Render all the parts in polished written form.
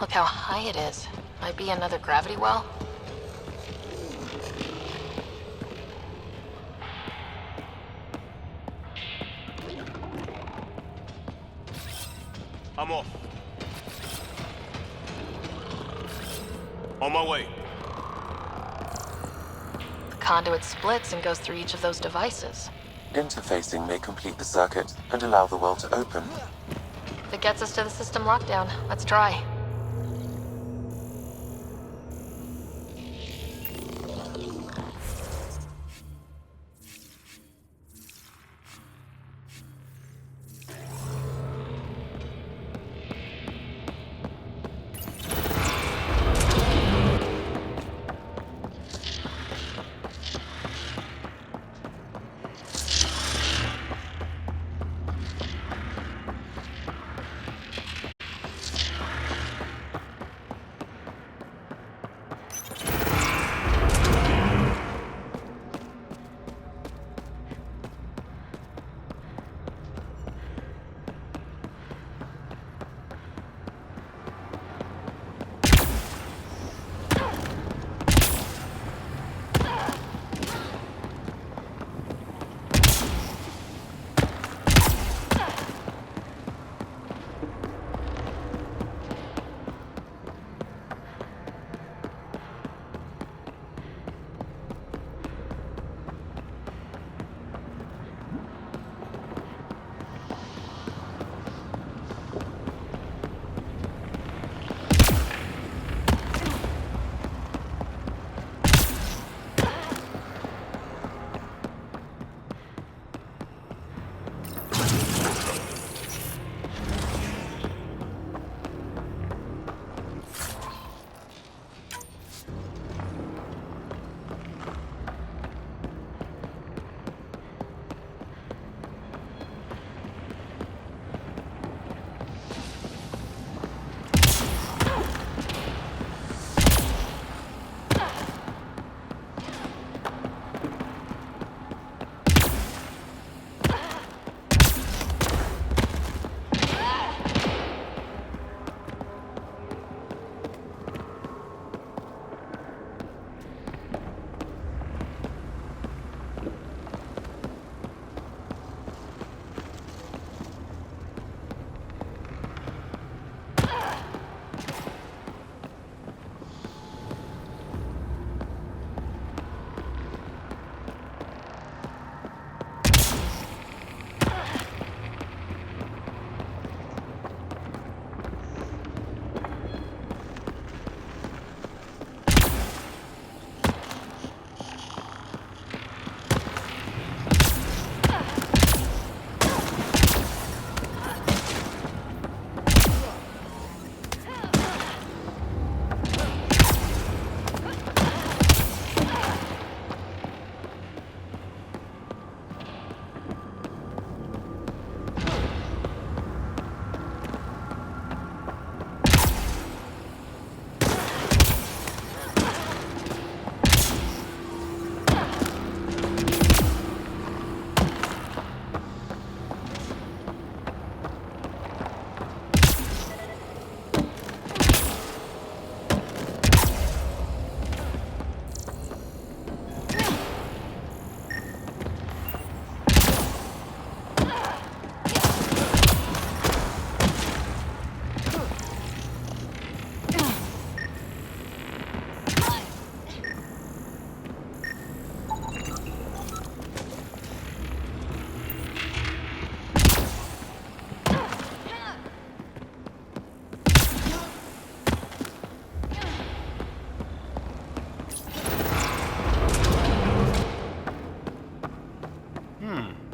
Look how high it is. Might be another gravity well. I'm off. On my way. The conduit splits and goes through each of those devices. Interfacing may complete the circuit and allow the well to open. If it gets us to the system lockdown, let's try.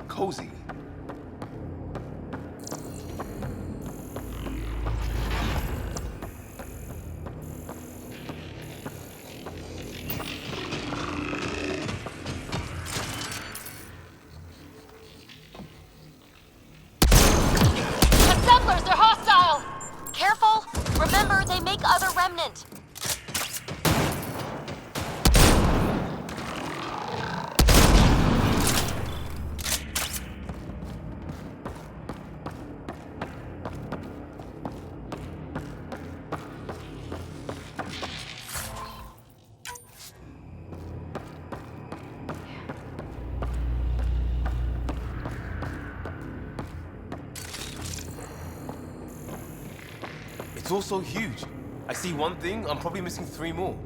Cozy. Assemblers, they're hostile! Careful! Remember, they make other remnant. It's all so huge. I see one thing, I'm probably missing 3 more.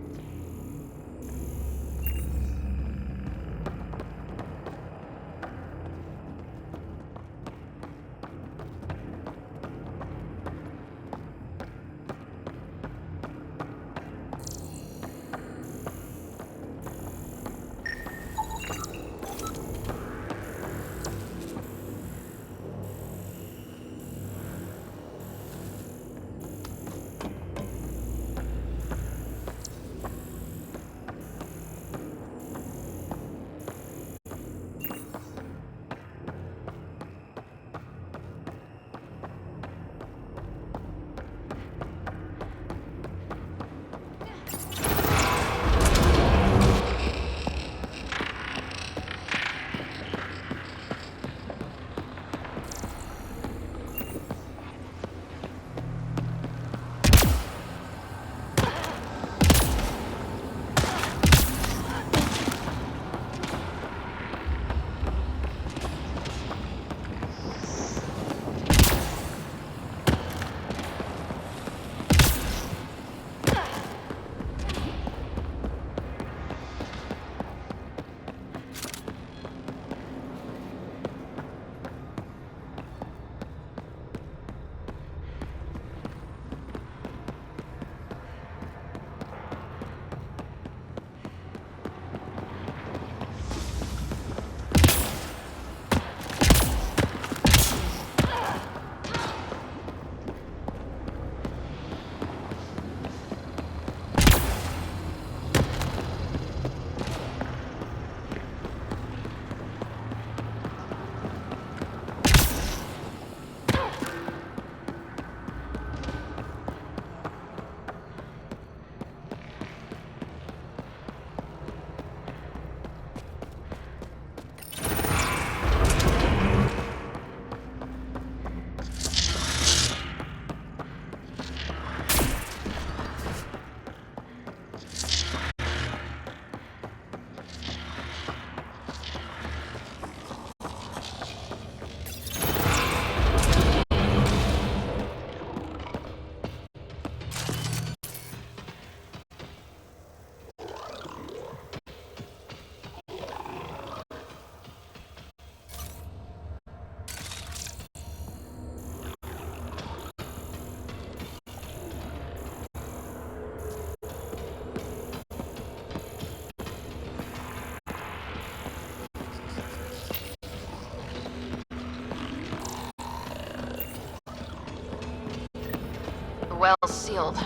Well sealed.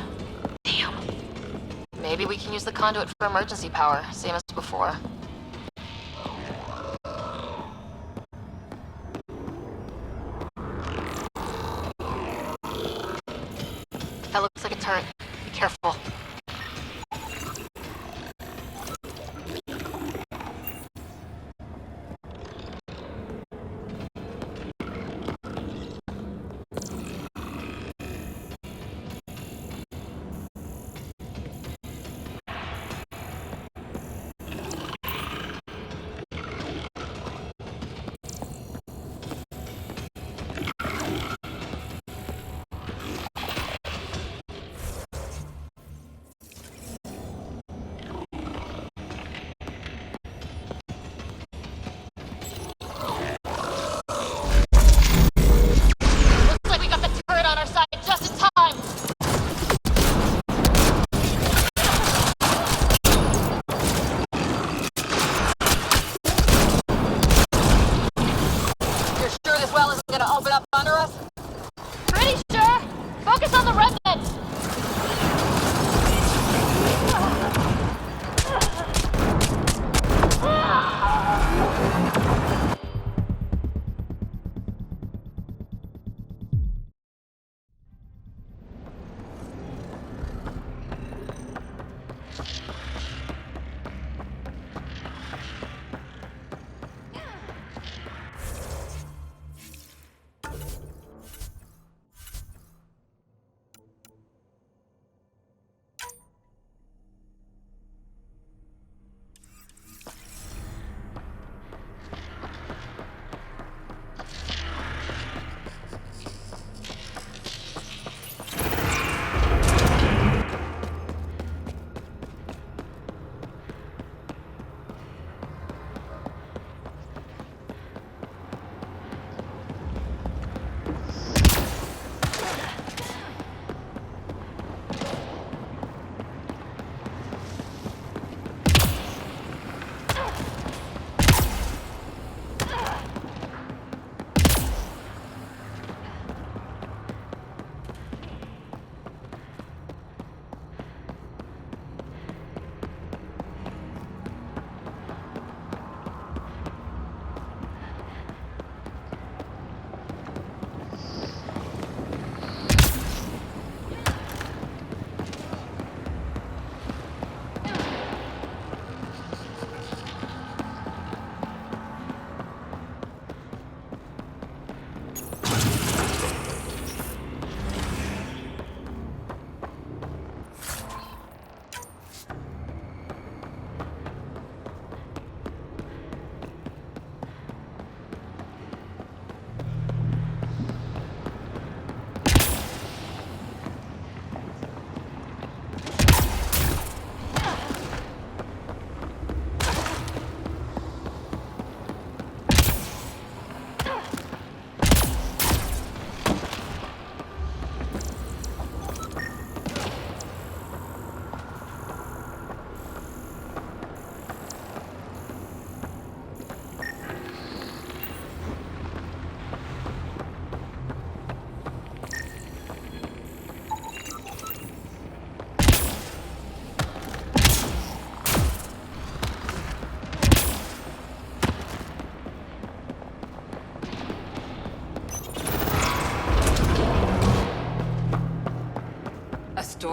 Damn. Maybe we can use the conduit for emergency power, same as before. That looks like a turret. Be careful.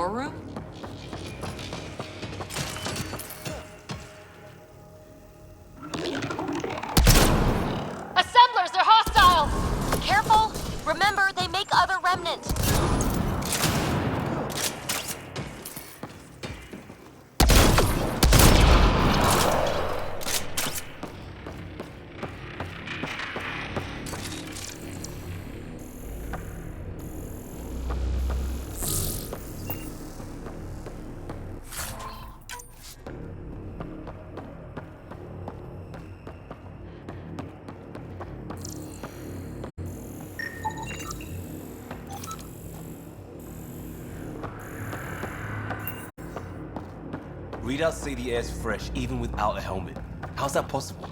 storeroom? Assemblers, they're hostile! Careful! Remember, they make other remnants. Readouts say the air's fresh even without a helmet. How's that possible?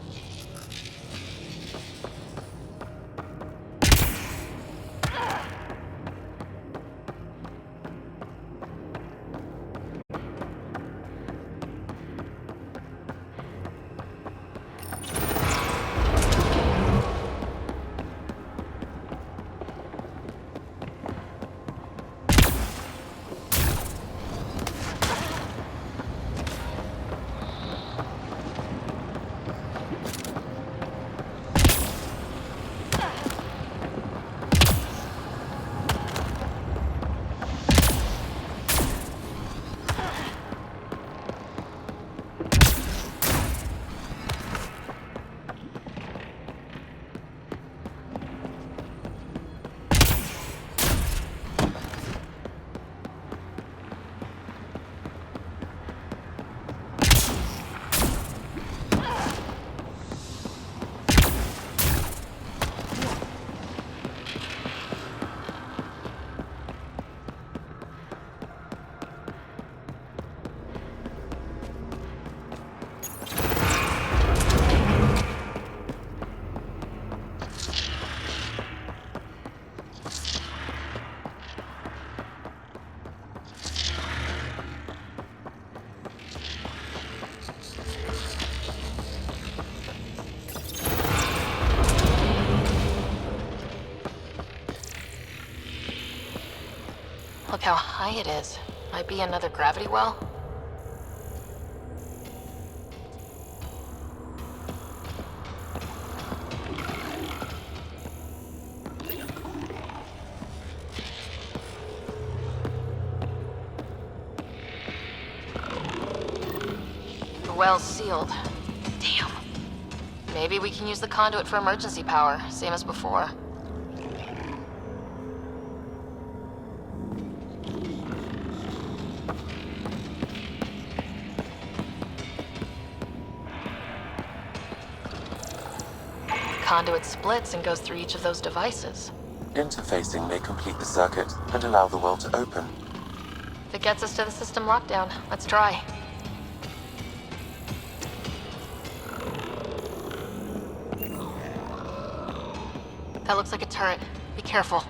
Look how high it is. Might be another gravity well. The well's sealed. Damn. Maybe we can use the conduit for emergency power, same as before. Conduit splits and goes through each of those devices. Interfacing may complete the circuit and allow the well to open. If it gets us to the system lockdown, let's try. That looks like a turret. Be careful.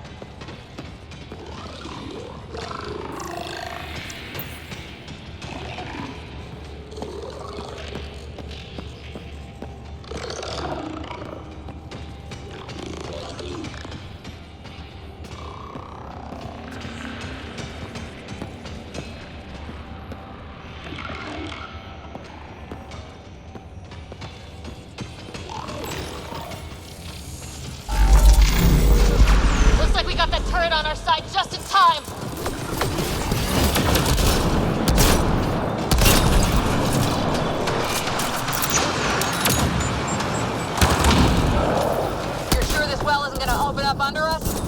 We got that turret on our side just in time! You're sure this well isn't gonna open up under us?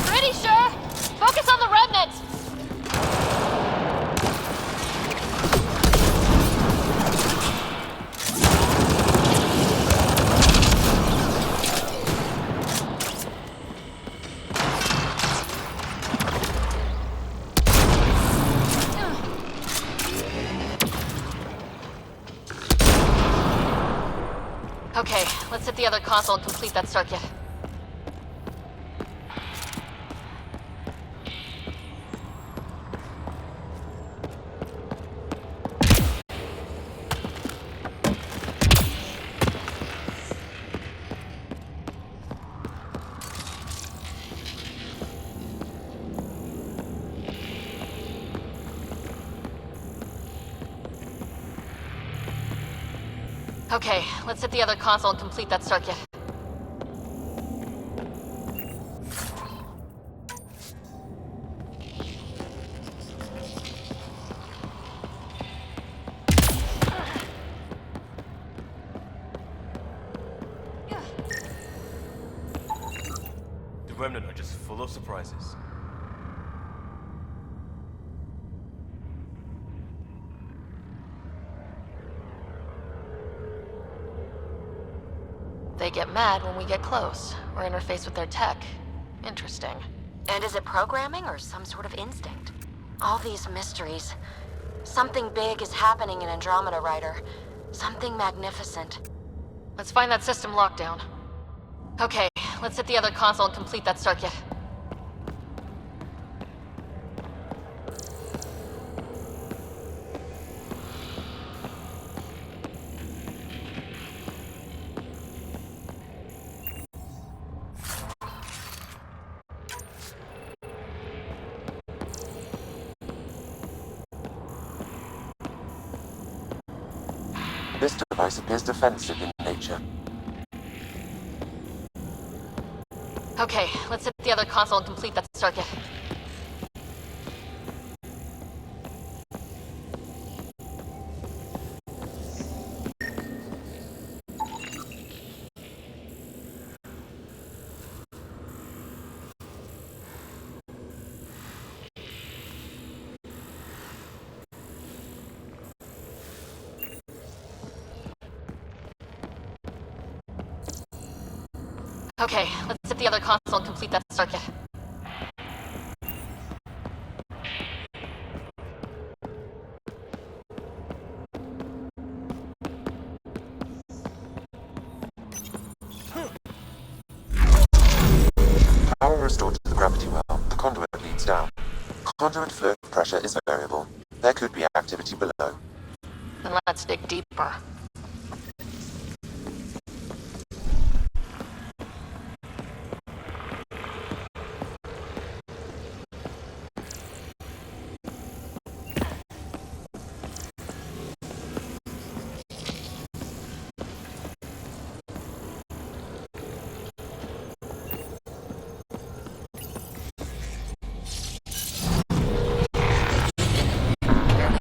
Pretty sure! Focus on the remnants! Okay, let's hit the other console and complete that circuit. Okay, let's hit the other console and complete that circuit. The Remnant are just full of surprises. They get mad when we get close, or interface with their tech. Interesting. And is it programming or some sort of instinct? All these mysteries. Something big is happening in Andromeda, Ryder. Something magnificent. Let's find that system lockdown. Okay, let's hit the other console and complete that circuit. This device appears defensive in nature. Okay, let's hit the other console and complete that circuit. Okay, let's hit the other console and complete that circuit. Power restored to the gravity well. The conduit leads down. Conduit flow pressure is variable. There could be activity below. Then let's dig deeper.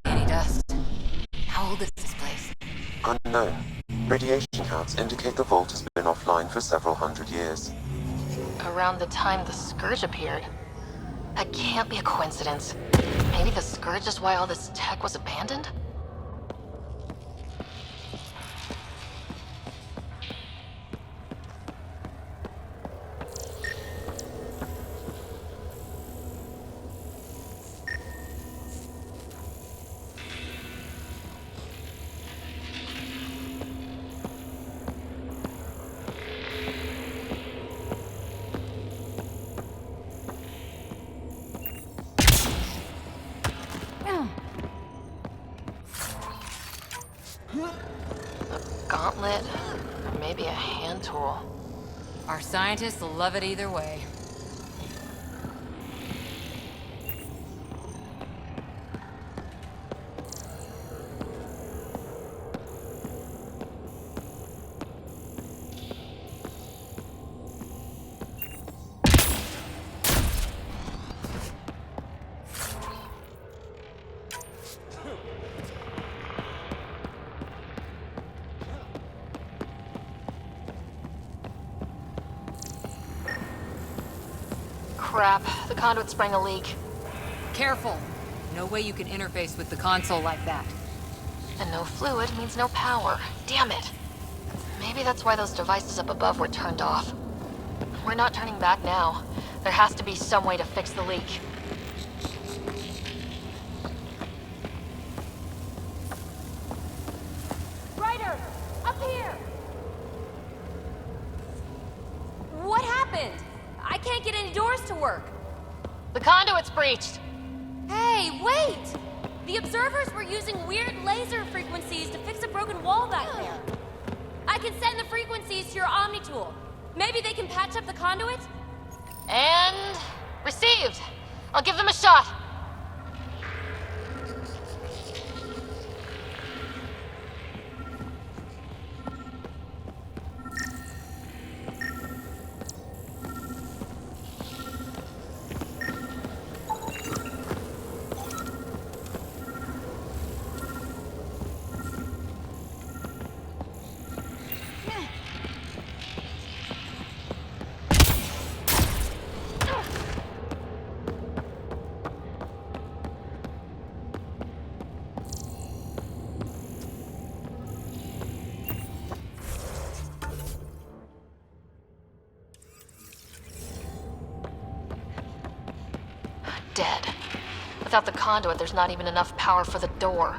Any dust. How old is this place? Unknown. Radiation counts indicate the vault has been offline for several hundred years. Around the time the Scourge appeared. That can't be a coincidence. Maybe the Scourge is why all this tech was abandoned? A gauntlet, or maybe a hand tool. Our scientists will love it either way. Crap, the conduit sprang a leak. Careful! No way you can interface with the console like that. And no fluid means no power. Damn it. Maybe that's why those devices up above were turned off. We're not turning back now. There has to be some way to fix the leak. Ryder! Up here! What happened? I can't get any doors to work. The conduit's breached. Hey, wait! The observers were using weird laser frequencies to fix a broken wall back there. I can send the frequencies to your Omni tool. Maybe they can patch up the conduit? And... received. I'll give them a shot. dead. Without the conduit, there's not even enough power for the door.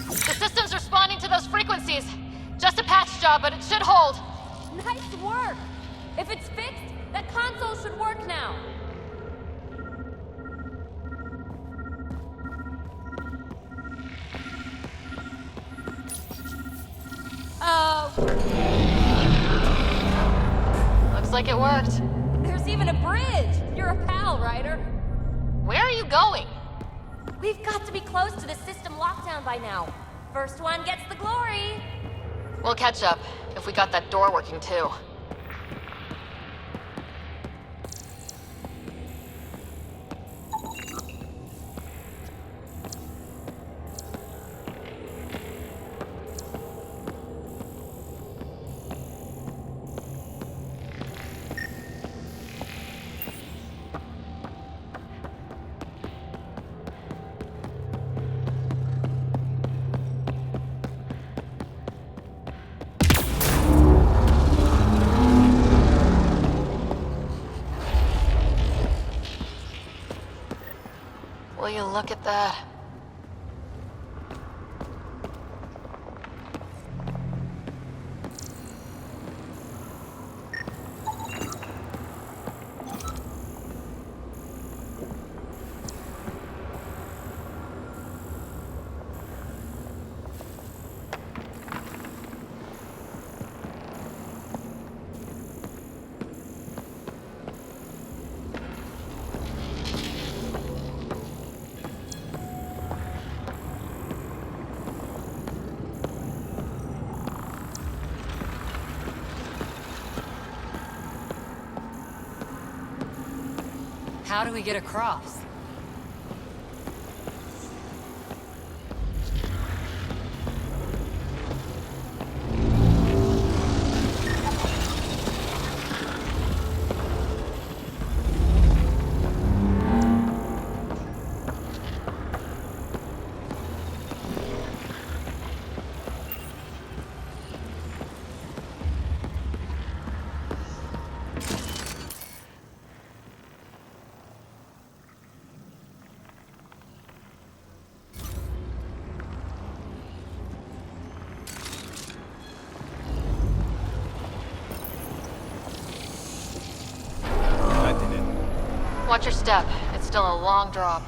The system's responding to those frequencies. Just a patch job, but it should hold. Nice work! If it's fixed, that console should work now. Looks like it worked. There's even a bridge! You're a pal, Ryder. Where are you going? We've got to be close to the system lockdown by now. First one gets the glory. We'll catch up, if we got that door working too. Will you look at that? How do we get across? Watch your step. It's still a long drop.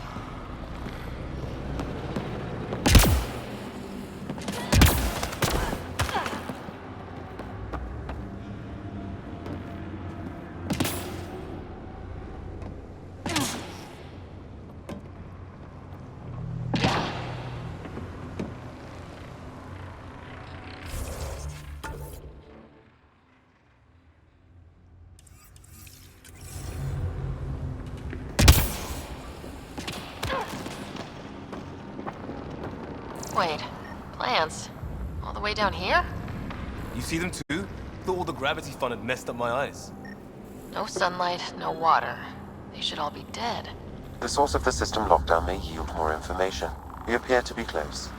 Wait, plants? All the way down here? You see them too? Thought all the gravity fun had messed up my eyes. No sunlight, no water. They should all be dead. The source of the system lockdown may yield more information. We appear to be close.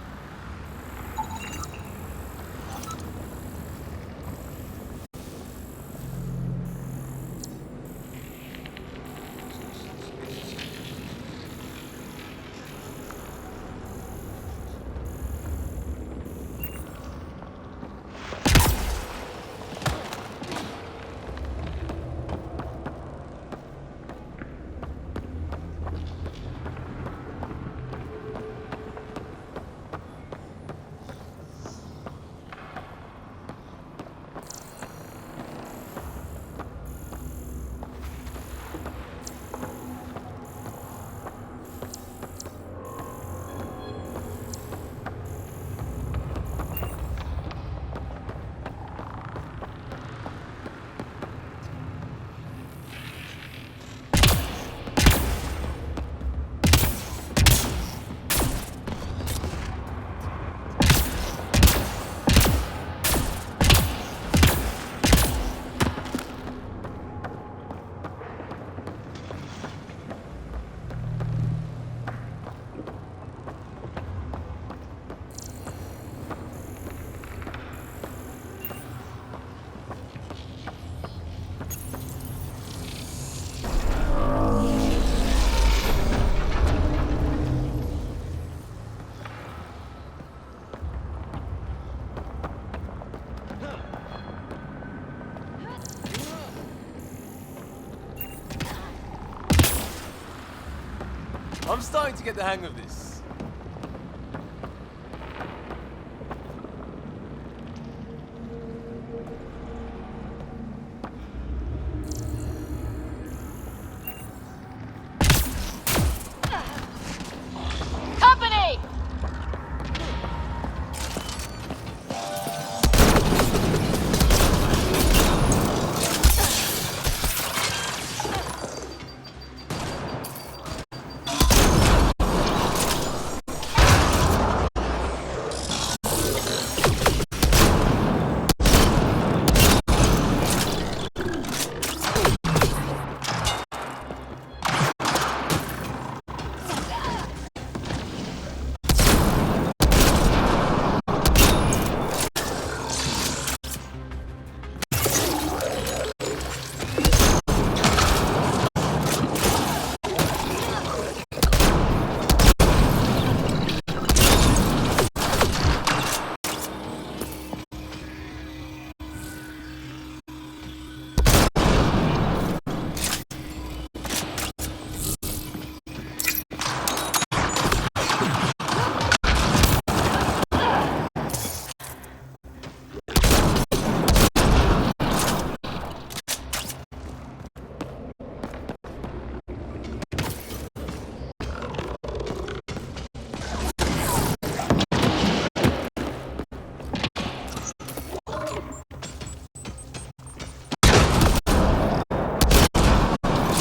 I'm starting to get the hang of this. Company!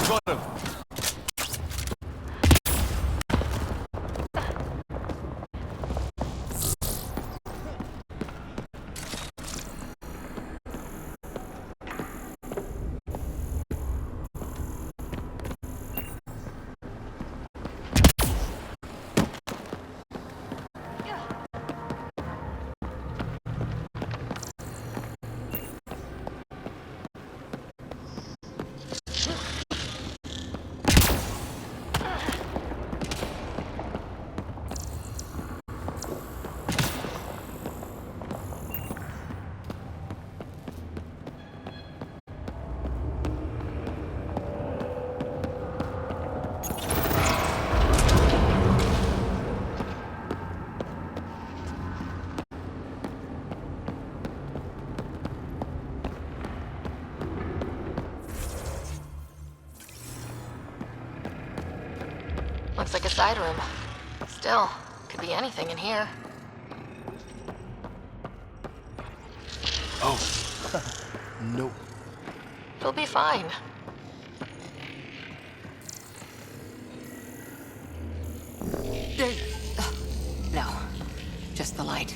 Got him. Looks like a side room. Still, could be anything in here. Oh. No. It'll be fine. There... No. Just the light.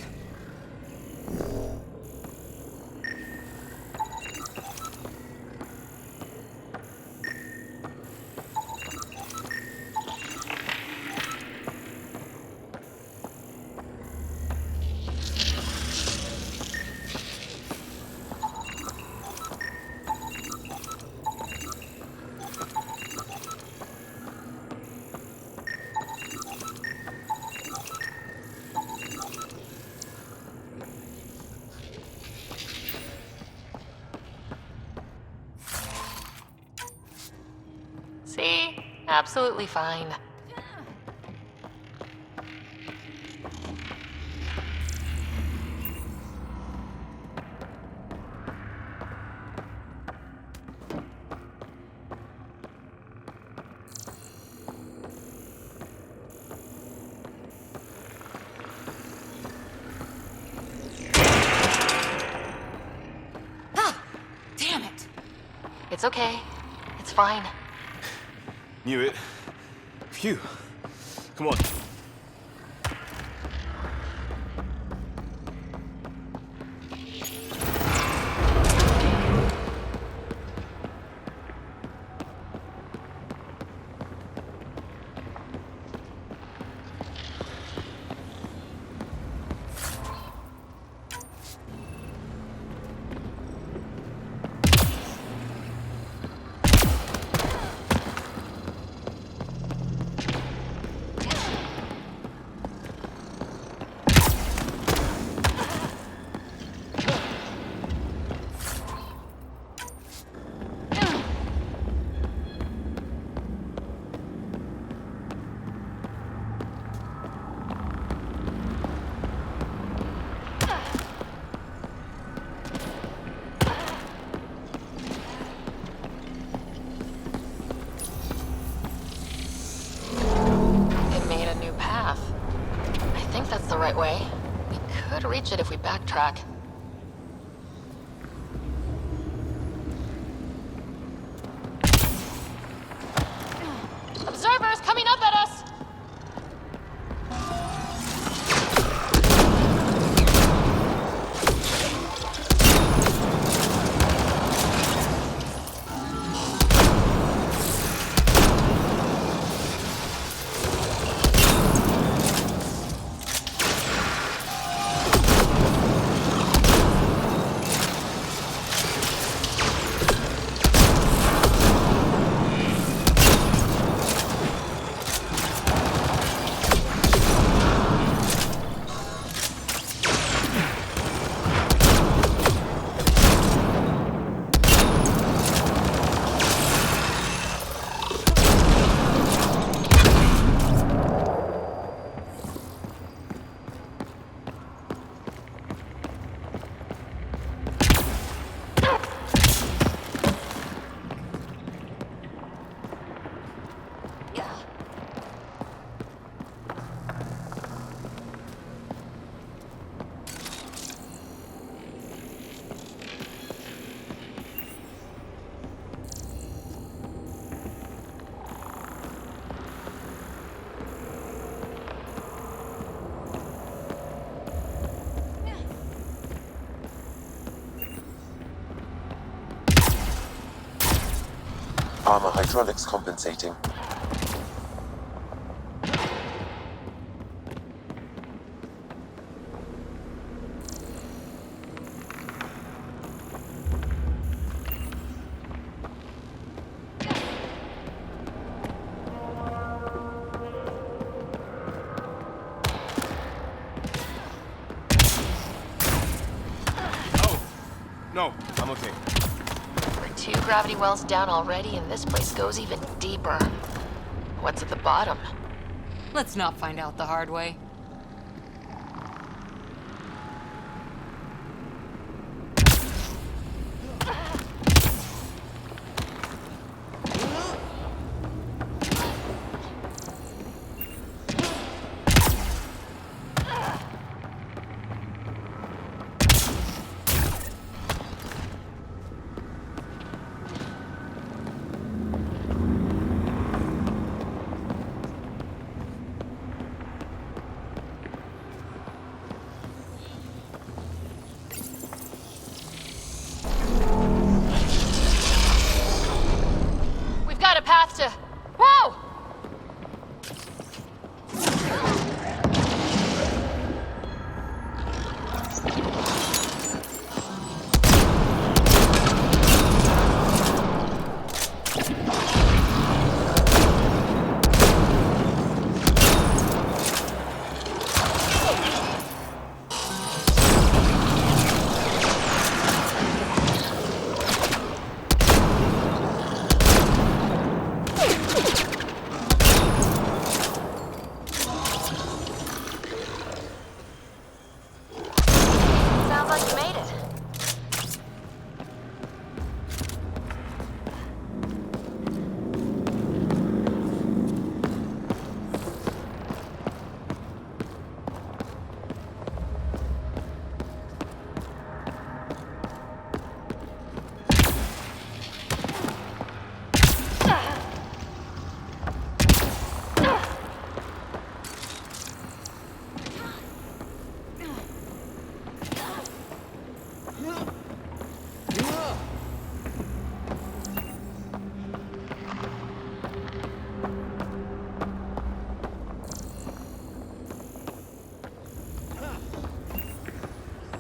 See? Absolutely fine. Ah! Damn it! It's okay. It's fine. Knew it. Phew. Come on. reach it if we backtrack. Observers coming up at us! Armor hydraulics compensating. No, I'm okay. We're 2 gravity wells down already, and this place goes even deeper. What's at the bottom? Let's not find out the hard way. Got a path to... Whoa!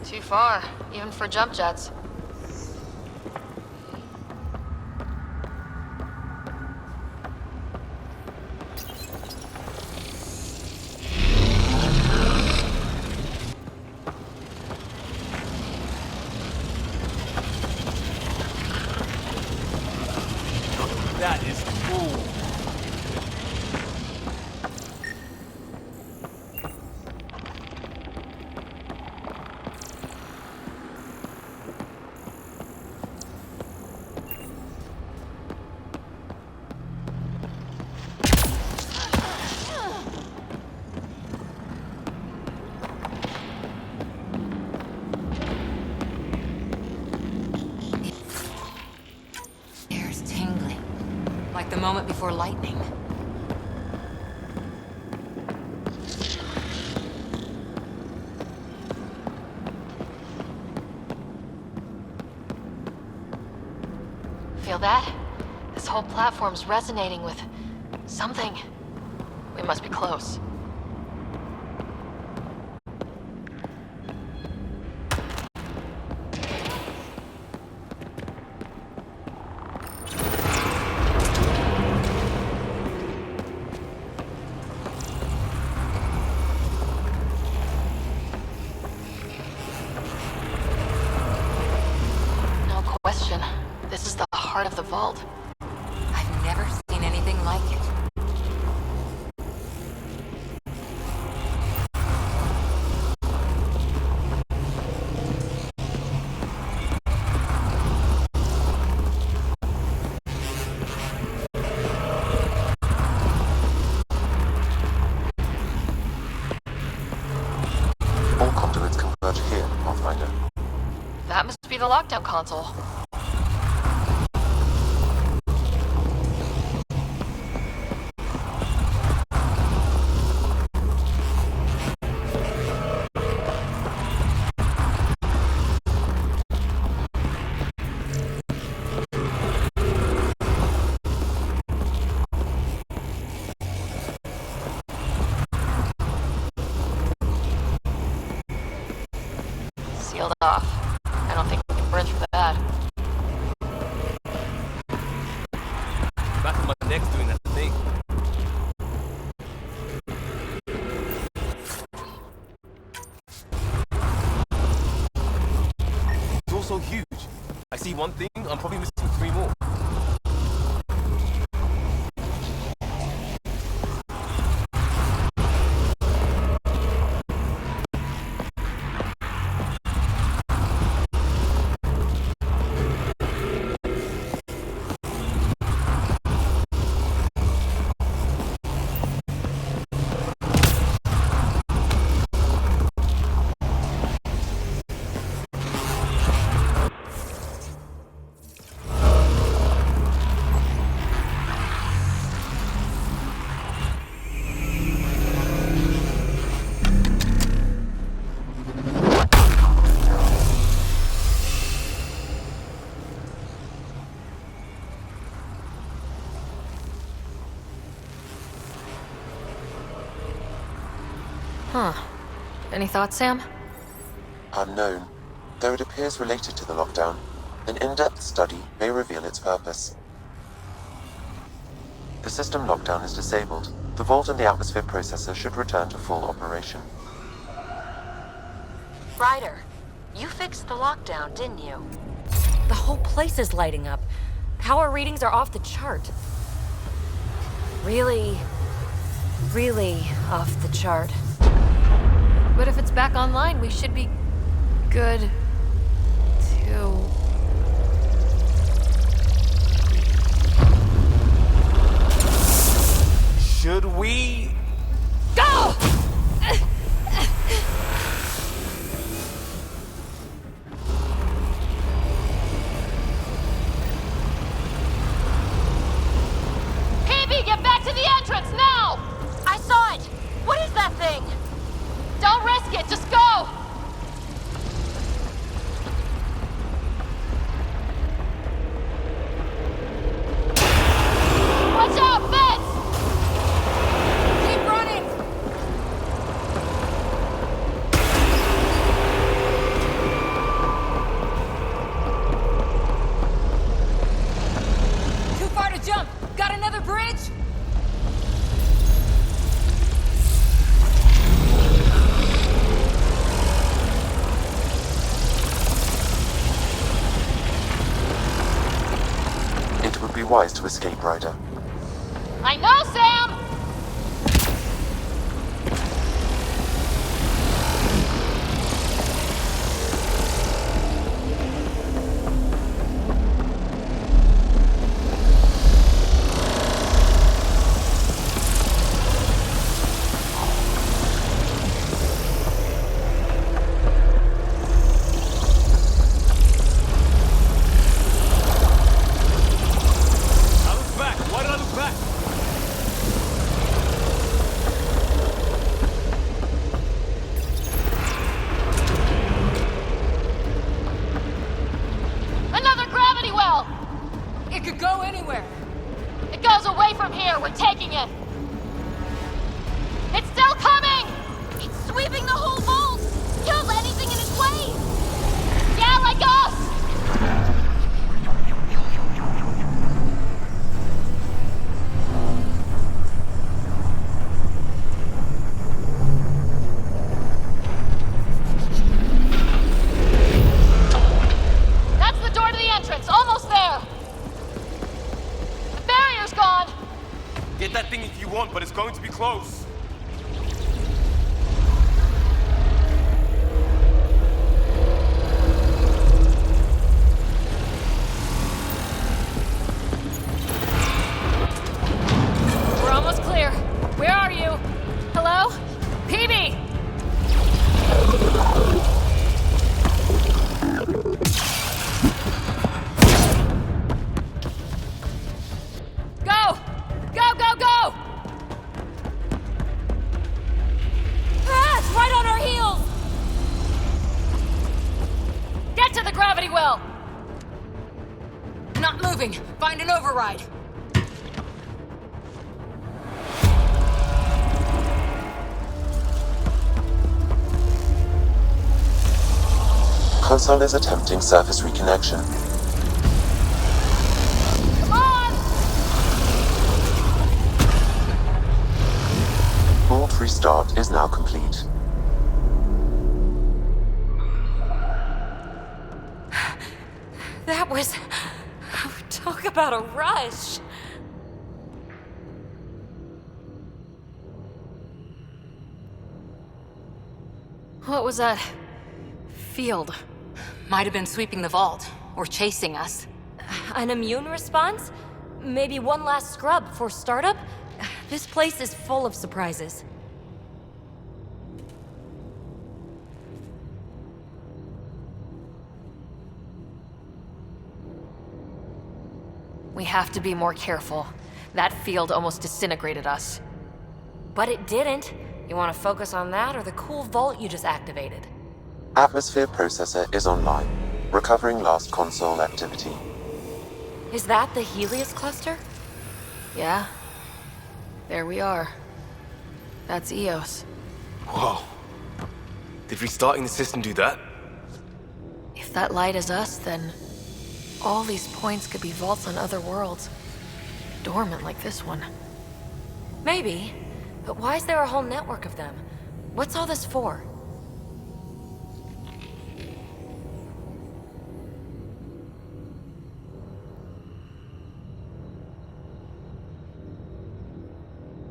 Too far, even for jump jets. That is cool. moment before lightning. Feel that? This whole platform's resonating with something. We must be close. No question. This is the heart of the vault. I've never seen anything like it. All conduits converge here, Pathfinder. That must be the lockdown console. Sealed off. I don't think we can burn through that. Back of my neck's doing that thing. It's all so huge. I see one thing, I'm probably missing 3 more. Huh. Any thoughts, Sam? Unknown. Though it appears related to the lockdown, an in-depth study may reveal its purpose. The system lockdown is disabled. The vault and the atmosphere processor should return to full operation. Ryder, you fixed the lockdown, didn't you? The whole place is lighting up. Power readings are off the chart. Really off the chart. But if it's back online, we should be good too. Should we? Go! PB, get back to the entrance now! I saw it! What is that thing? Don't risk it, just go! Watch out, fence! Keep running! Too far to jump! Got another bridge? It would be wise to escape, Ryder. I know, Sam! I look back. Why did I look back? It could go anywhere. It goes away from here. We're taking it. It's still coming! It's sweeping the whole vault! Kills anything in its way! Yeah, like us! That's the door to the entrance. Almost there. The barrier's gone. Get that thing if you want, but it's going to be close. We're almost clear. Where are you? Hello? PB! Go! Go, go, go! Ah, it's right on our heels! Get to the gravity well! Not moving. Find an override. Console is attempting surface reconnection. Come on! Vault restart is now complete. That was... Talk about a rush! What was that? Field. Might have been sweeping the vault, or chasing us. An immune response? Maybe one last scrub for startup? This place is full of surprises. We have to be more careful. That field almost disintegrated us. But it didn't. You want to focus on that or the cool vault you just activated? Atmosphere processor is online, recovering last console activity. Is that the Helios cluster? Yeah. There we are. That's Eos. Whoa. Did restarting the system do that? If that light is us, then all these points could be vaults on other worlds. Dormant like this one. Maybe. But why is there a whole network of them? What's all this for?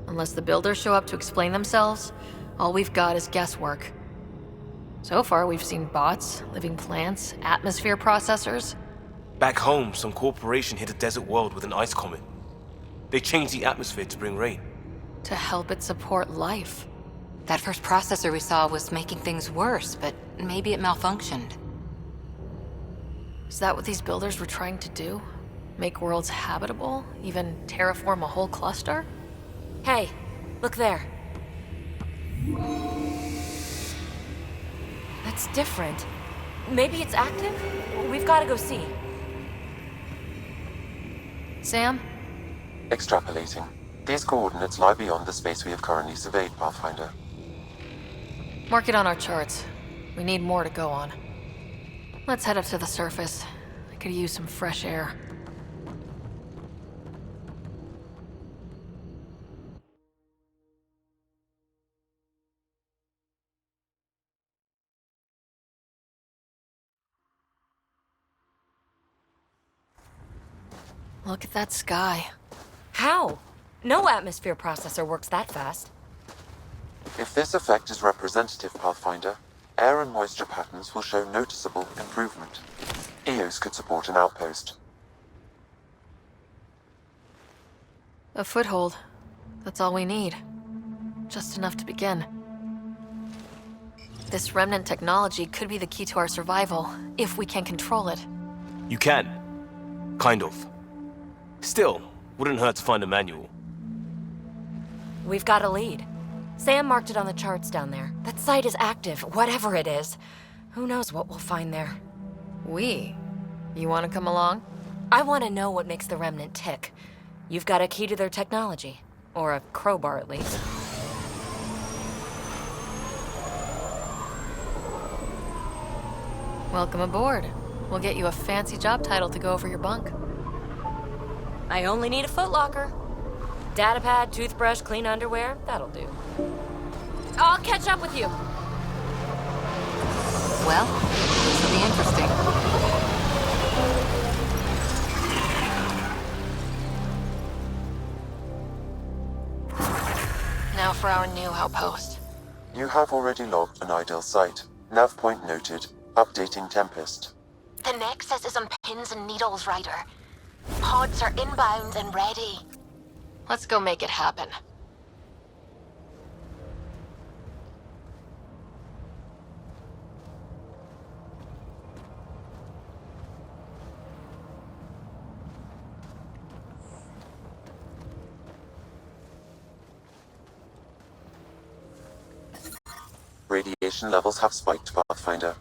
Unless the builders show up to explain themselves, all we've got is guesswork. So far, we've seen bots, living plants, atmosphere processors. Back home, some corporation hit a desert world with an ice comet. They changed the atmosphere to bring rain. To help it support life. That first processor we saw was making things worse, but maybe it malfunctioned. Is that what these builders were trying to do? Make worlds habitable? Even terraform a whole cluster? Hey, look there. That's different. Maybe it's active? We've got to go see. Sam? Extrapolating. These coordinates lie beyond the space we have currently surveyed, Pathfinder. Mark it on our charts. We need more to go on. Let's head up to the surface. I could use some fresh air. Look at that sky. How? No atmosphere processor works that fast. If this effect is representative, Pathfinder, air and moisture patterns will show noticeable improvement. Eos could support an outpost. A foothold. That's all we need. Just enough to begin. This remnant technology could be the key to our survival, if we can control it. You can. Kind of. Still, wouldn't hurt to find a manual. We've got a lead. Sam marked it on the charts down there. That site is active, whatever it is. Who knows what we'll find there. We? You want to come along? I want to know what makes the Remnant tick. You've got a key to their technology. Or a crowbar, at least. Welcome aboard. We'll get you a fancy job title to go over your bunk. I only need a footlocker. Datapad, toothbrush, clean underwear, that'll do. I'll catch up with you. Well, this will be interesting. Now for our new outpost. You have already logged an ideal site. Nav point noted. Updating Tempest. The Nexus is on pins and needles, Ryder. Pods are inbound and ready. Let's go make it happen. Radiation levels have spiked, Pathfinder.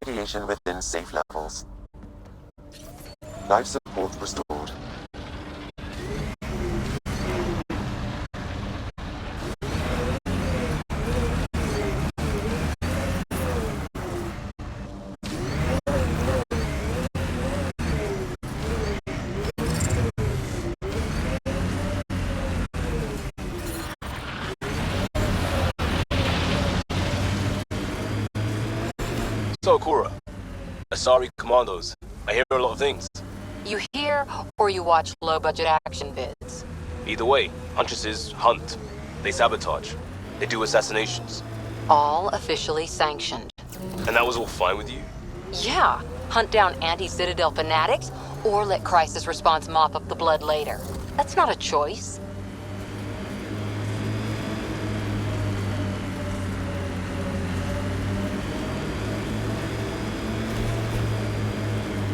Radiation within safe levels. Life support restored. So, Cora, Asari Commandos. I hear a lot of things. You hear or you watch low-budget action vids? Either way, Huntresses hunt. They sabotage. They do assassinations. All officially sanctioned. And that was all fine with you? Yeah, hunt down anti-Citadel fanatics or let crisis response mop up the blood later. That's not a choice.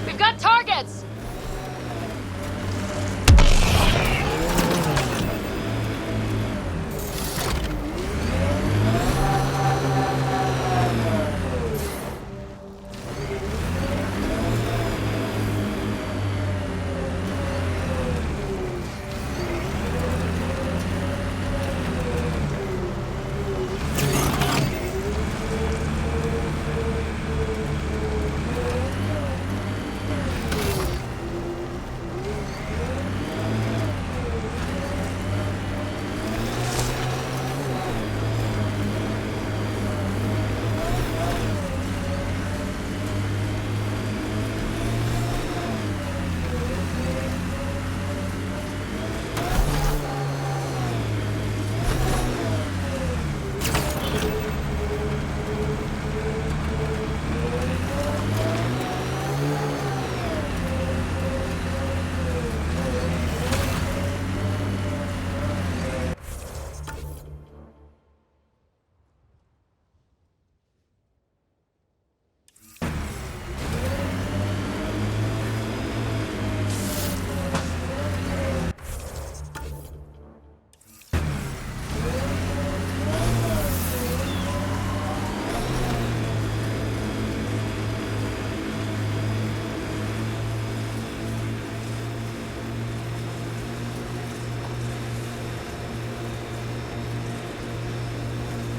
We've got targets!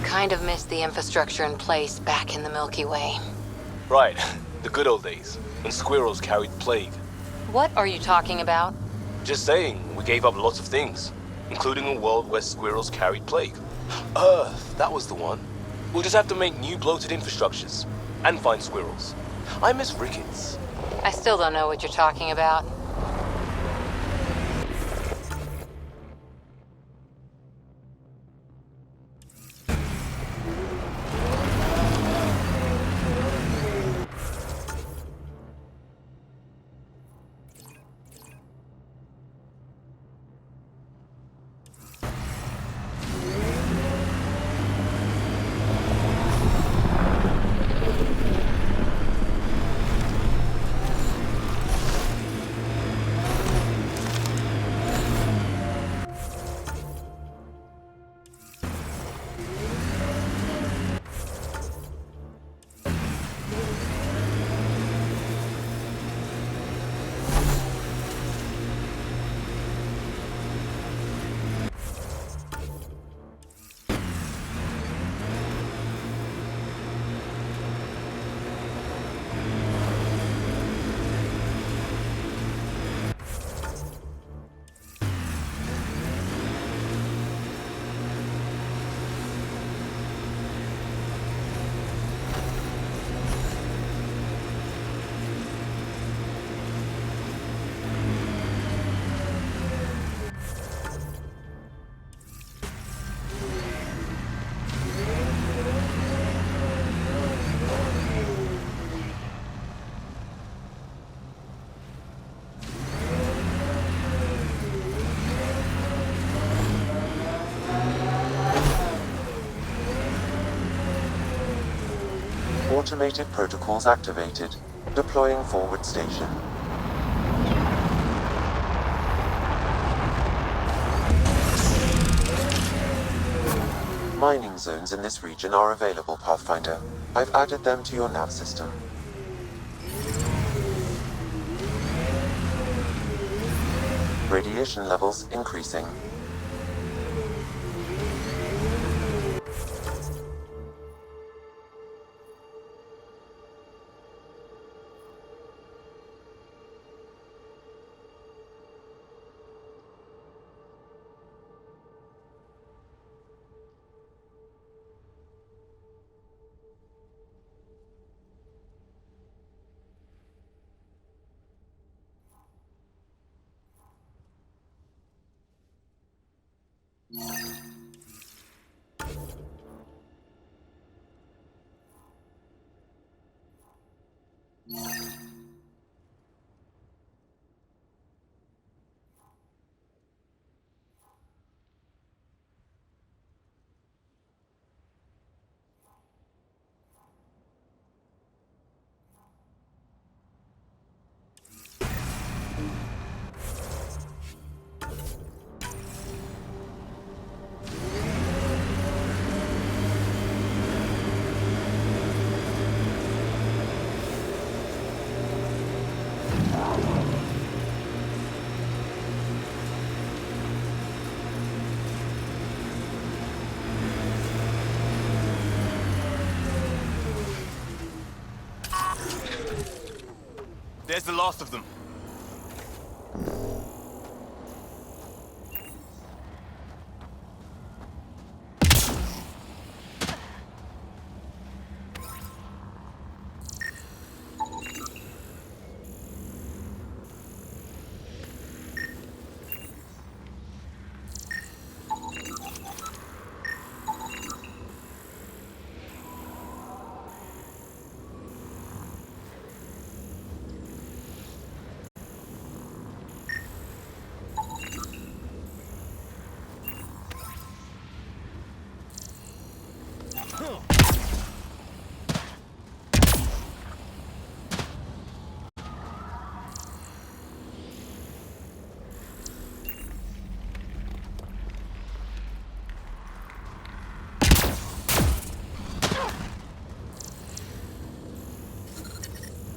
Kind of missed the infrastructure in place back in the Milky Way. Right, the good old days, when squirrels carried plague. What are you talking about? Just saying, we gave up lots of things, including a world where squirrels carried plague. Earth, that was the one. We'll just have to make new bloated infrastructures, and find squirrels. I miss rickets. I still don't know what you're talking about. Automated protocols activated. Deploying forward station. Mining zones in this region are available, Pathfinder. I've added them to your nav system. Radiation levels increasing. There's the last of them.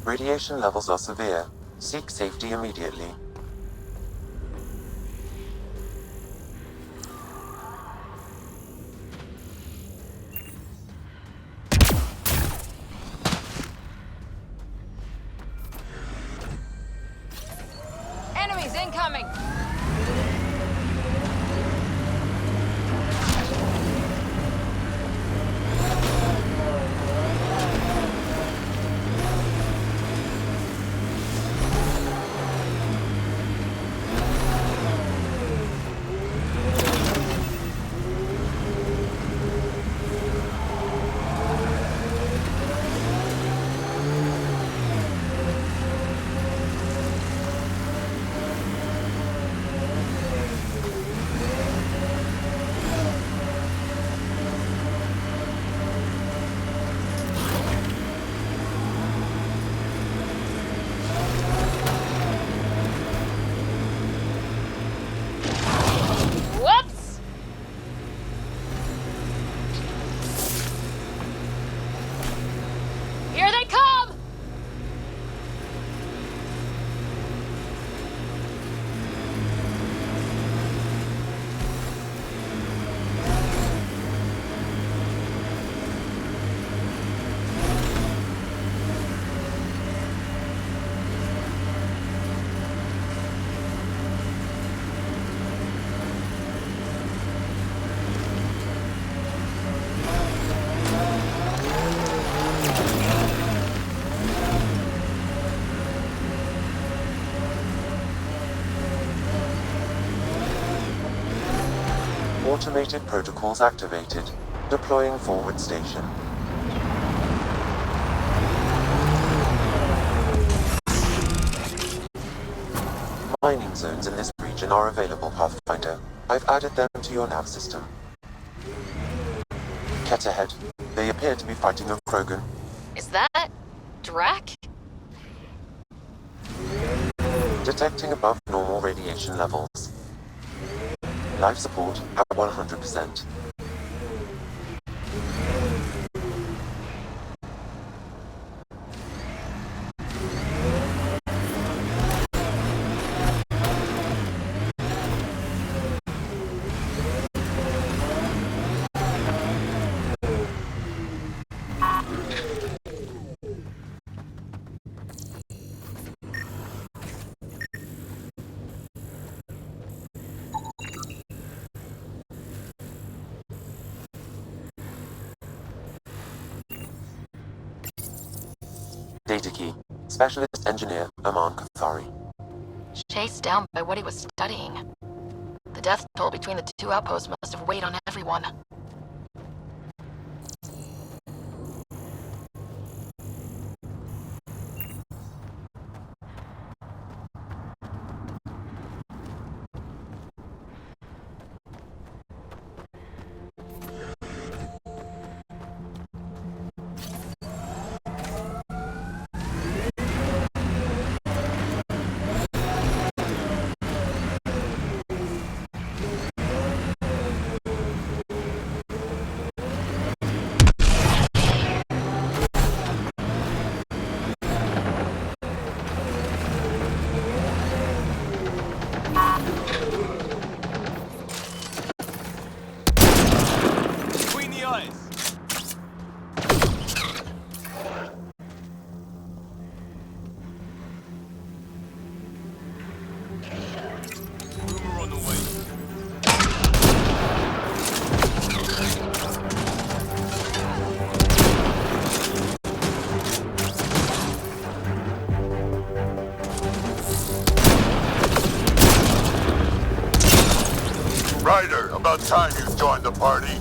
Radiation levels are severe. Seek safety immediately. incoming! Whoops! Here they come! Automated protocols activated. Deploying forward station. Mining zones in this region are available, Pathfinder. I've added them to your nav system. Ket ahead. They appear to be fighting a Krogan. Is that... Drac? Detecting above normal radiation levels. Life support at 100%. Data key. Specialist Engineer Aman Kathari. Chased down by what he was studying. The death toll between the two outposts must have weighed on everyone. Ryder, about time you joined the party.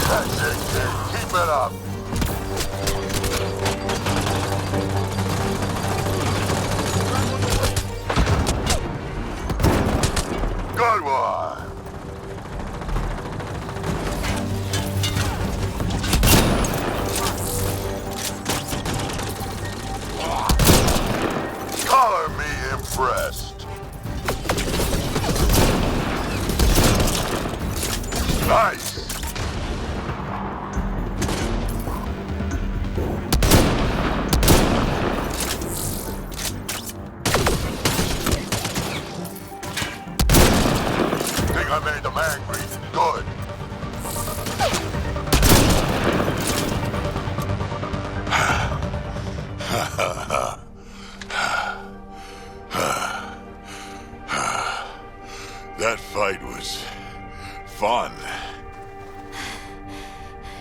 That's it, kid. Keep it up. Good one. Color me impressed. Nice. fun.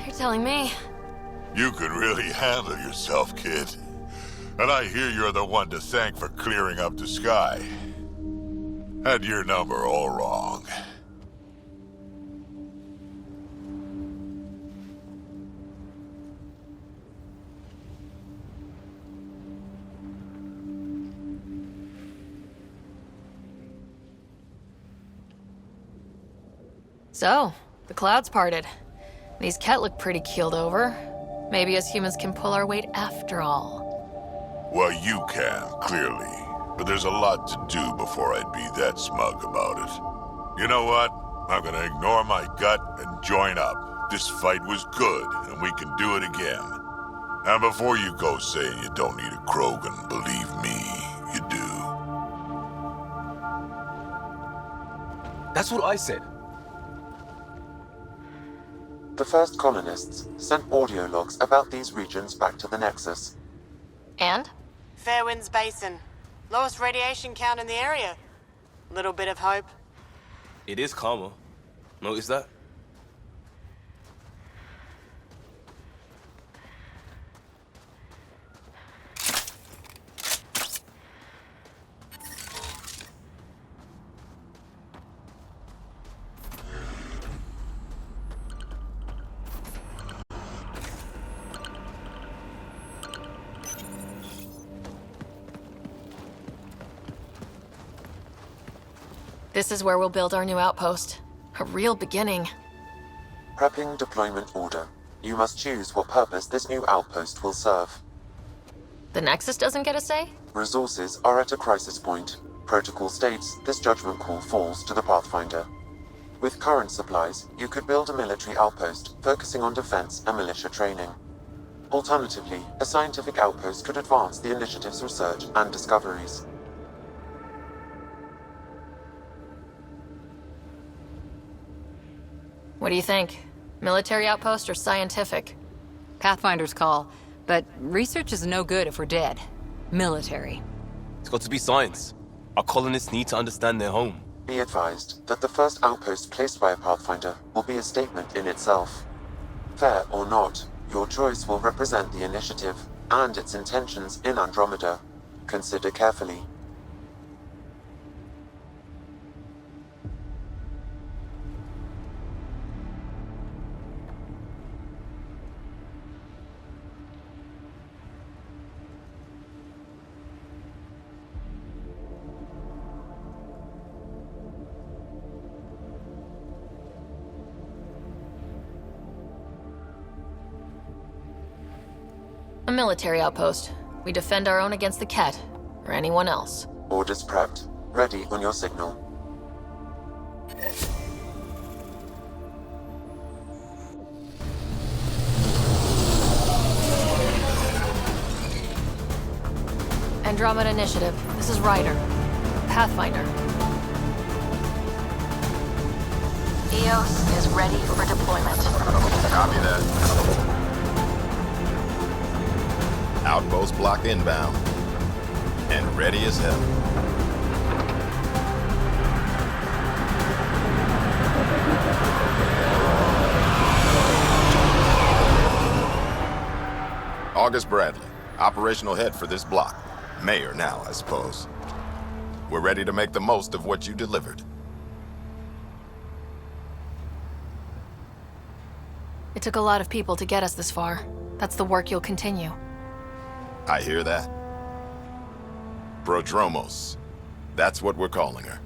You're telling me. You could really handle yourself, kid. And I hear you're the one to thank for clearing up the sky. Had your number all wrong. So, the clouds parted. These Ket look pretty keeled over. Maybe us humans can pull our weight after all. Well, you can, clearly. But there's a lot to do before I'd be that smug about it. You know what? I'm gonna ignore my gut and join up. This fight was good, and we can do it again. And before you go saying you don't need a Krogan, believe me, you do. That's what I said. The first colonists sent audio logs about these regions back to the Nexus. And? Fairwinds Basin. Lowest radiation count in the area. Little bit of hope. It is calmer. Notice that? This is where we'll build our new outpost. A real beginning. Prepping deployment order. You must choose what purpose this new outpost will serve. The Nexus doesn't get a say? Resources are at a crisis point. Protocol states this judgment call falls to the Pathfinder. With current supplies, you could build a military outpost focusing on defense and militia training. Alternatively, a scientific outpost could advance the initiative's research and discoveries. What do you think? Military outpost or scientific? Pathfinder's call, but research is no good if we're dead. Military. It's got to be science. Our colonists need to understand their home. Be advised that the first outpost placed by a Pathfinder will be a statement in itself. Fair or not, your choice will represent the initiative and its intentions in Andromeda. Consider carefully. A military outpost. We defend our own against the Ket, or anyone else. Orders prepped. Ready on your signal. Andromeda Initiative. This is Ryder. Pathfinder. EOS is ready for deployment. Copy that. Outpost block inbound. And ready as hell. August Bradley, operational head for this block. Mayor now, I suppose. We're ready to make the most of what you delivered. It took a lot of people to get us this far. That's the work you'll continue. I hear that. Prodromos. That's what we're calling her.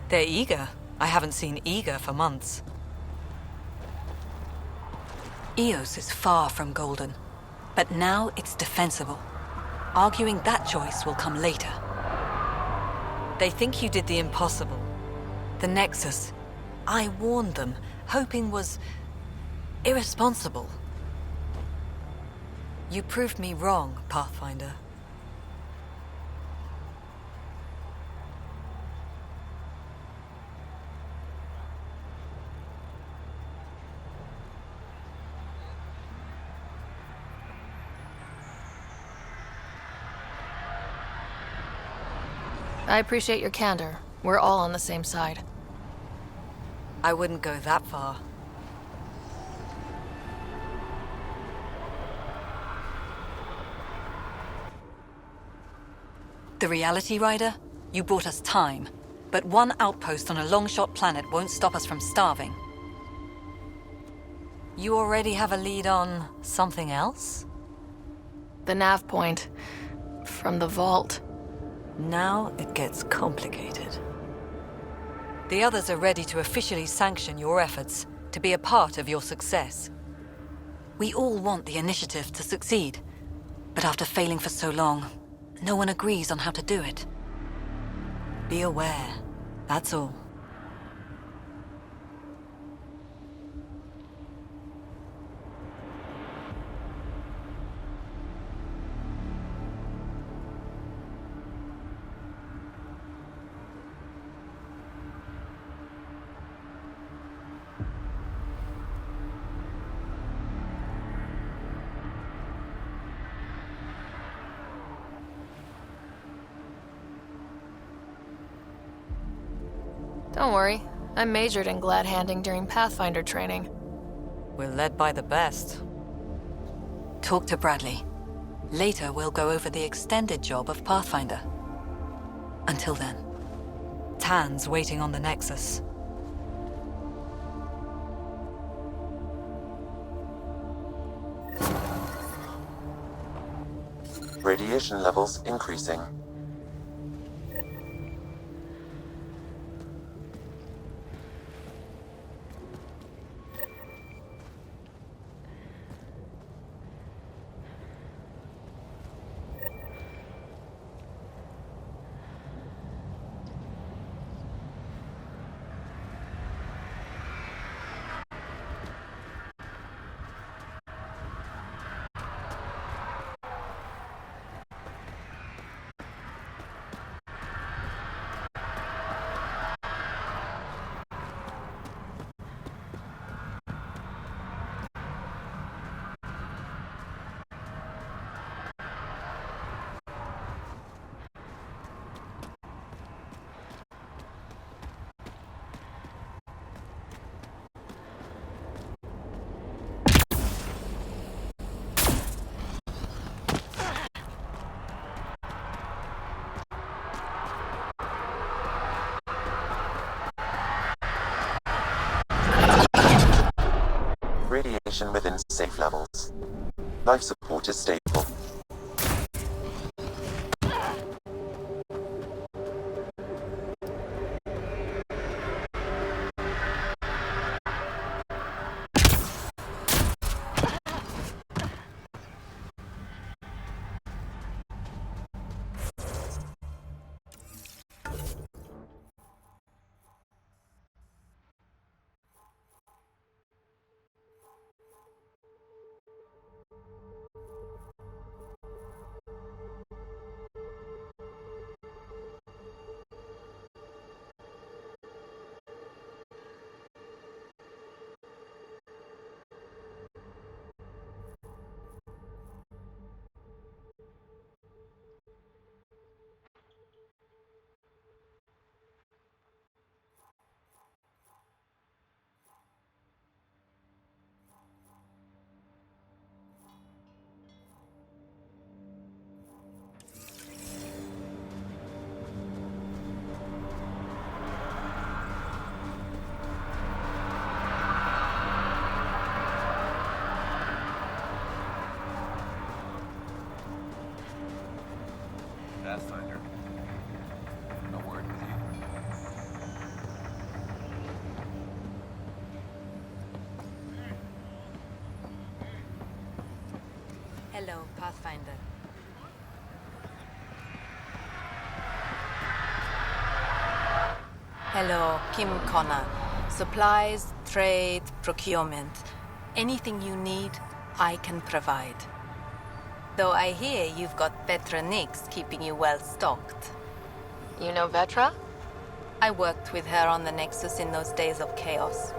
They're eager. I haven't seen eager for months. EOS is far from golden, but now it's defensible. Arguing that choice will come later. They think you did the impossible. The Nexus. I warned them, hoping was irresponsible. You proved me wrong, Pathfinder. I appreciate your candor. We're all on the same side. I wouldn't go that far. The Reality Rider? You brought us time. But one outpost on a long-shot planet won't stop us from starving. You already have a lead on something else? The nav point. From the vault. Now it gets complicated. The others are ready to officially sanction your efforts, to be a part of your success. We all want the initiative to succeed, but after failing for so long, no one agrees on how to do it. Be aware, that's all. Don't worry, I majored in glad-handing during Pathfinder training. We're led by the best. Talk to Bradley. Later, we'll go over the extended job of Pathfinder. Until then, Tan's waiting on the Nexus. Radiation levels increasing. Radiation within safe levels. Life support is stable. Pathfinder. A word with you. Hello, Pathfinder. Hello, Kim Connor. Supplies, trade, procurement. Anything you need, I can provide. Though I hear you've got Vetra Nix keeping you well stocked. You know Vetra? I worked with her on the Nexus in those days of chaos.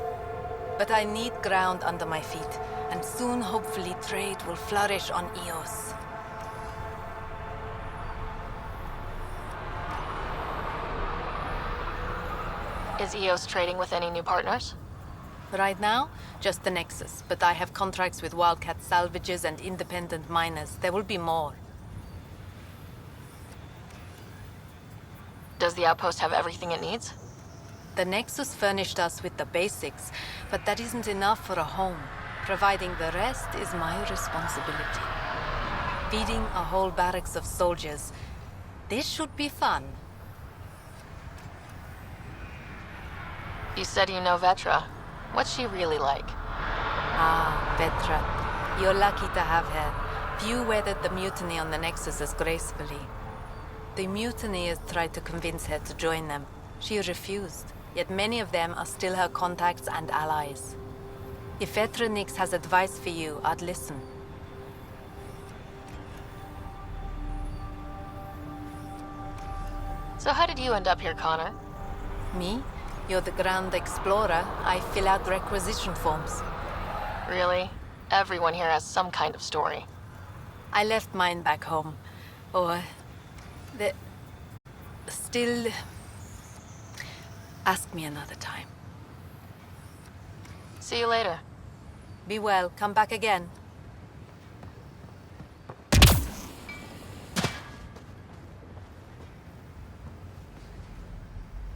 But I need ground under my feet, and soon hopefully trade will flourish on Eos. Is EOS trading with any new partners? Right now, just the Nexus, but I have contracts with Wildcat salvages and independent miners. There will be more. Does the outpost have everything it needs? The Nexus furnished us with the basics, but that isn't enough for a home. Providing the rest is my responsibility. Feeding a whole barracks of soldiers. This should be fun. You said you know Vetra. What's she really like? Ah, Vetra. You're lucky to have her. Few weathered the mutiny on the Nexus as gracefully. The mutineers tried to convince her to join them. She refused, yet many of them are still her contacts and allies. If Vetra Nix has advice for you, I'd listen. So how did you end up here, Connor? Me? You're the Grand Explorer. I fill out requisition forms. Really? Everyone here has some kind of story. I left mine back home. Or... Still... Ask me another time. See you later. Be well. Come back again.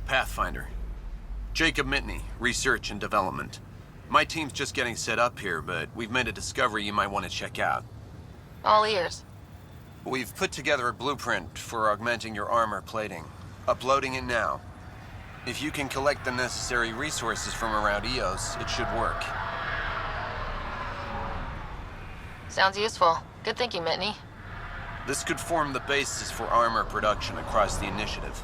Pathfinder. Jacob Mitney, Research and Development. My team's just getting set up here, but we've made a discovery you might want to check out. All ears. We've put together a blueprint for augmenting your armor plating. Uploading it now. If you can collect the necessary resources from around EOS, it should work. Sounds useful. Good thinking, Mitney. This could form the basis for armor production across the initiative.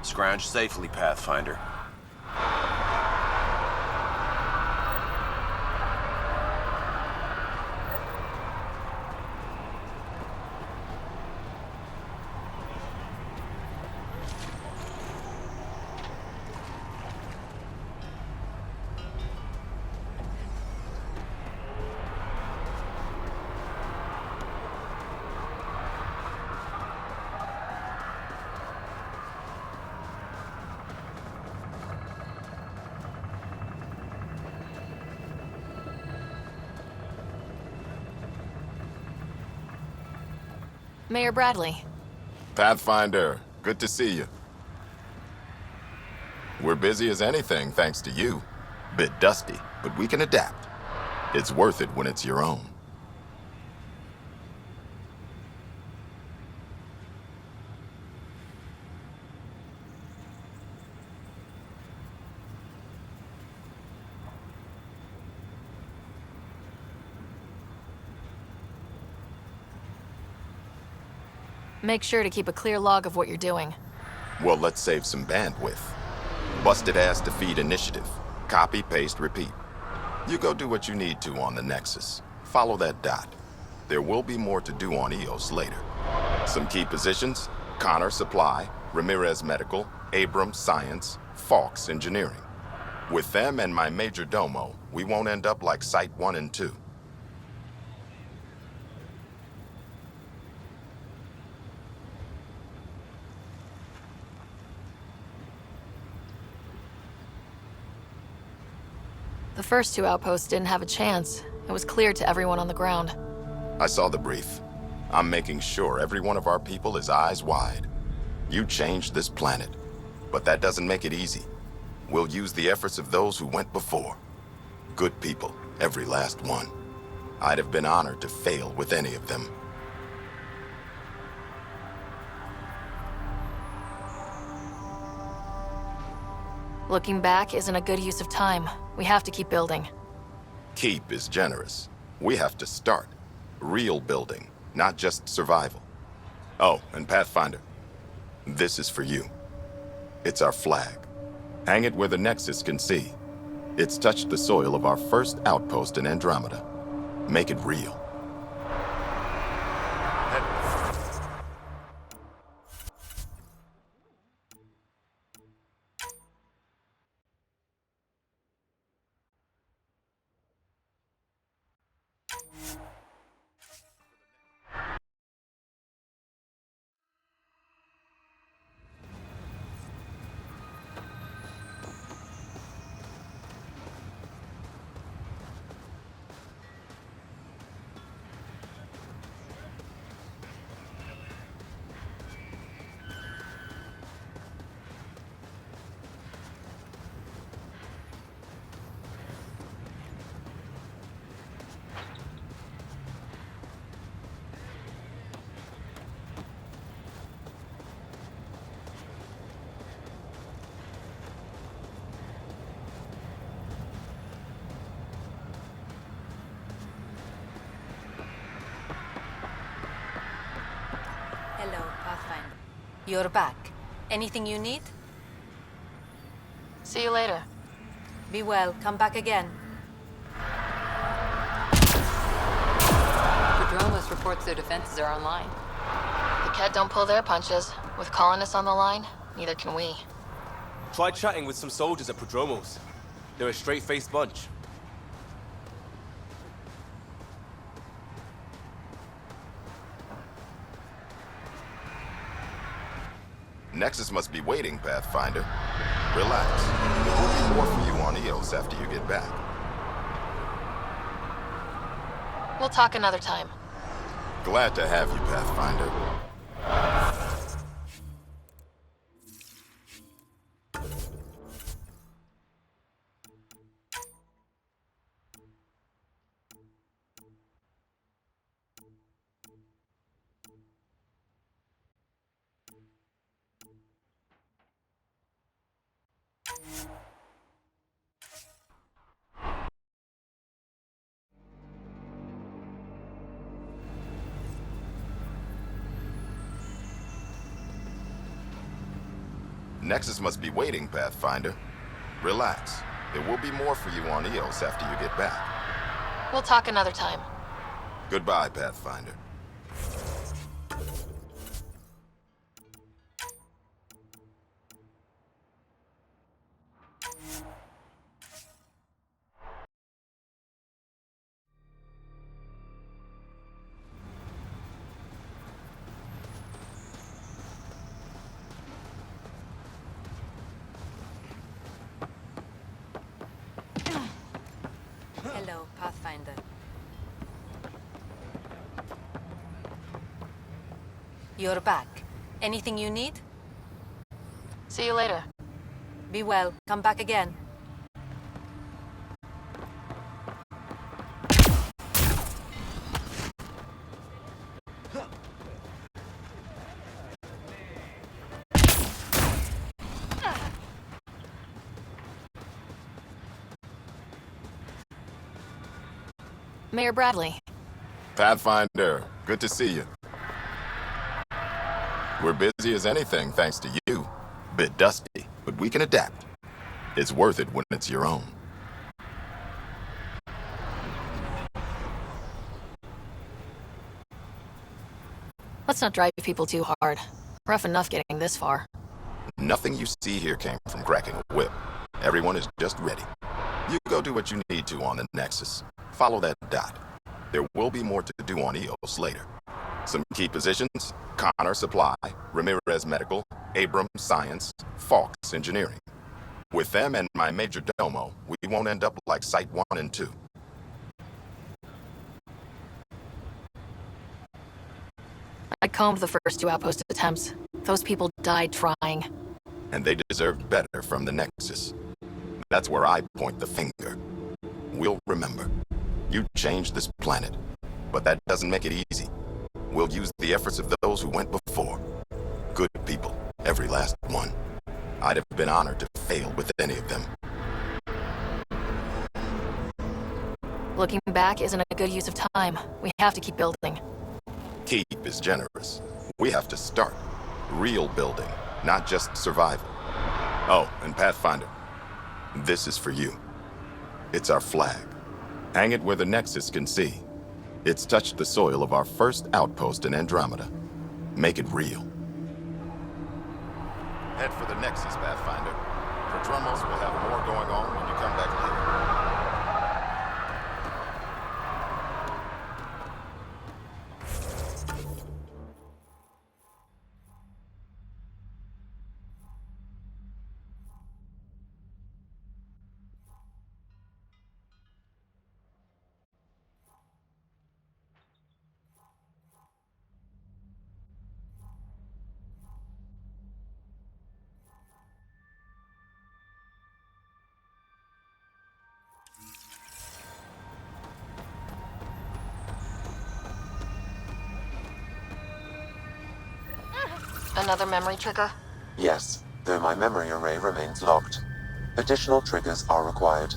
Scrounge safely, Pathfinder. Mayor Bradley. Pathfinder, good to see you. We're busy as anything thanks to you. Bit dusty, but we can adapt. It's worth it when it's your own. Make sure to keep a clear log of what you're doing. Well, let's save some bandwidth. Busted ass to feed initiative. Copy, paste, repeat. You go do what you need to on the Nexus. Follow that dot. There will be more to do on EOS later. Some key positions: Connor Supply, Ramirez Medical, Abrams Science, Fawkes Engineering. With them and my major domo, we won't end up like Site 1 and 2. The first two outposts didn't have a chance. It was clear to everyone on the ground. I saw the brief. I'm making sure every one of our people is eyes wide. You changed this planet, but that doesn't make it easy. We'll use the efforts of those who went before. Good people, every last one. I'd have been honored to fail with any of them. Looking back isn't a good use of time. We have to keep building. Keep is generous. We have to start. Real building, not just survival. Oh, and Pathfinder, this is for you. It's our flag. Hang it where the Nexus can see. It's touched the soil of our first outpost in Andromeda. Make it real. Pathfinder. You're back. Anything you need? See you later. Be well. Come back again. Prodromos reports their defenses are online. The Ket don't pull their punches. With colonists on the line, neither can we. Try chatting with some soldiers at Prodromos. They're a straight-faced bunch. Nexus must be waiting, Pathfinder. Relax. There will be more for you on Eos after you get back. We'll talk another time. Glad to have you, Pathfinder. Nexus must be waiting, Pathfinder. Relax. There will be more for you on Eos after you get back. We'll talk another time. Goodbye, Pathfinder. Hello, Pathfinder. You're back. Anything you need? See you later. Be well. Come back again. Mayor Bradley. Pathfinder, good to see you. We're busy as anything thanks to you. Bit dusty, but we can adapt. It's worth it when it's your own. Let's not drive people too hard. Rough enough getting this far. Nothing you see here came from cracking a whip. Everyone is just ready. You go do what you need to on the Nexus. Follow that dot. There will be more to do on Eos later. Some key positions: Connor Supply, Ramirez Medical, Abrams Science, Falks Engineering. With them and my major domo, we won't end up like Site 1 and 2. I combed the first 2 outpost attempts. Those people died trying. And they deserved better from the Nexus. That's where I point the finger. We'll remember. You changed this planet, but that doesn't make it easy. We'll use the efforts of those who went before. Good people, every last one. I'd have been honored to fail with any of them. Looking back isn't a good use of time. We have to keep building. Keep is generous. We have to start. Real building, not just survival. Oh, and Pathfinder, this is for you. It's our flag. Hang it where the Nexus can see. It's touched the soil of our first outpost in Andromeda. Make it real. Head for the Nexus, Pathfinder. Prodromos will have more going on when you come back later. Another memory trigger? Yes, though my memory array remains locked. Additional triggers are required.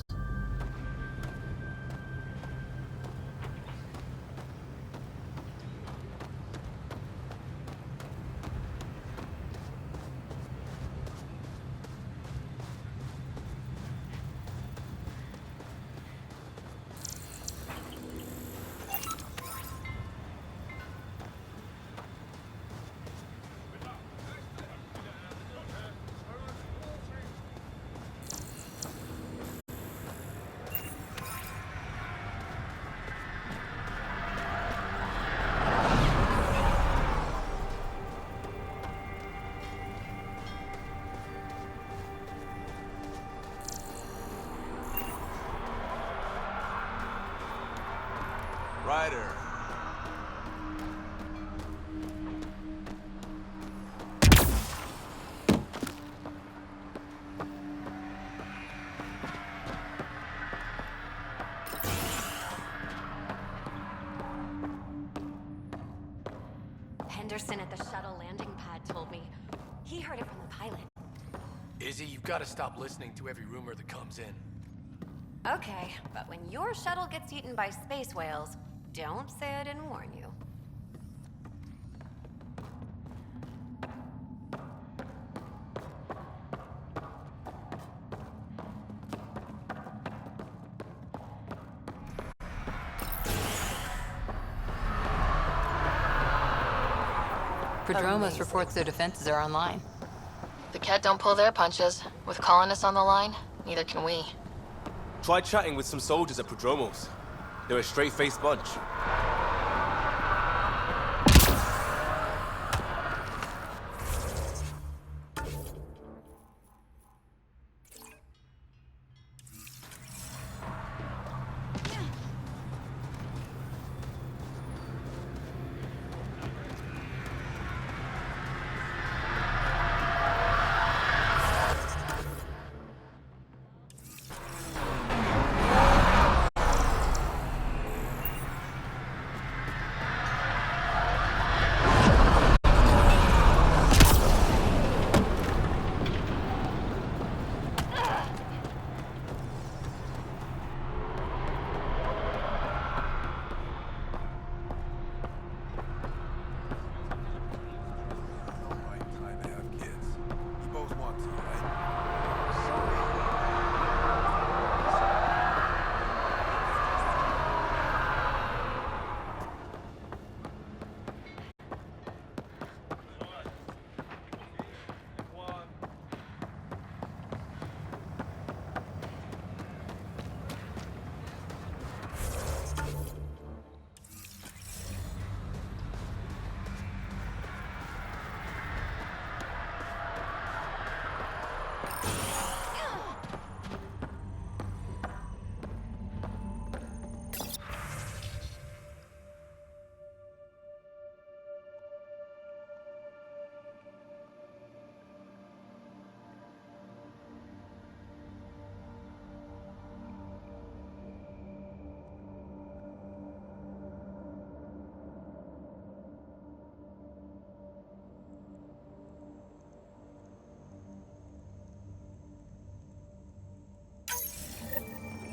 Anderson at the shuttle landing pad told me. He heard it from the pilot. Izzy, you've got to stop listening to every rumor that comes in. Okay, but when your shuttle gets eaten by space whales, don't say I didn't warn you. Prodromos reports their defenses are online. The Ket don't pull their punches. With colonists on the line, neither can we. Try chatting with some soldiers at Prodromos. They're a straight-faced bunch.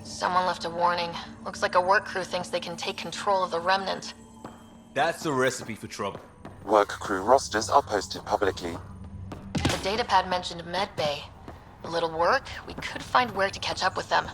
Someone left a warning. Looks like a work crew thinks they can take control of the remnant. That's a recipe for trouble. Work crew rosters are posted publicly. The datapad mentioned medbay. A little work, we could find where to catch up with them.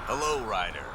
Hello, Ryder.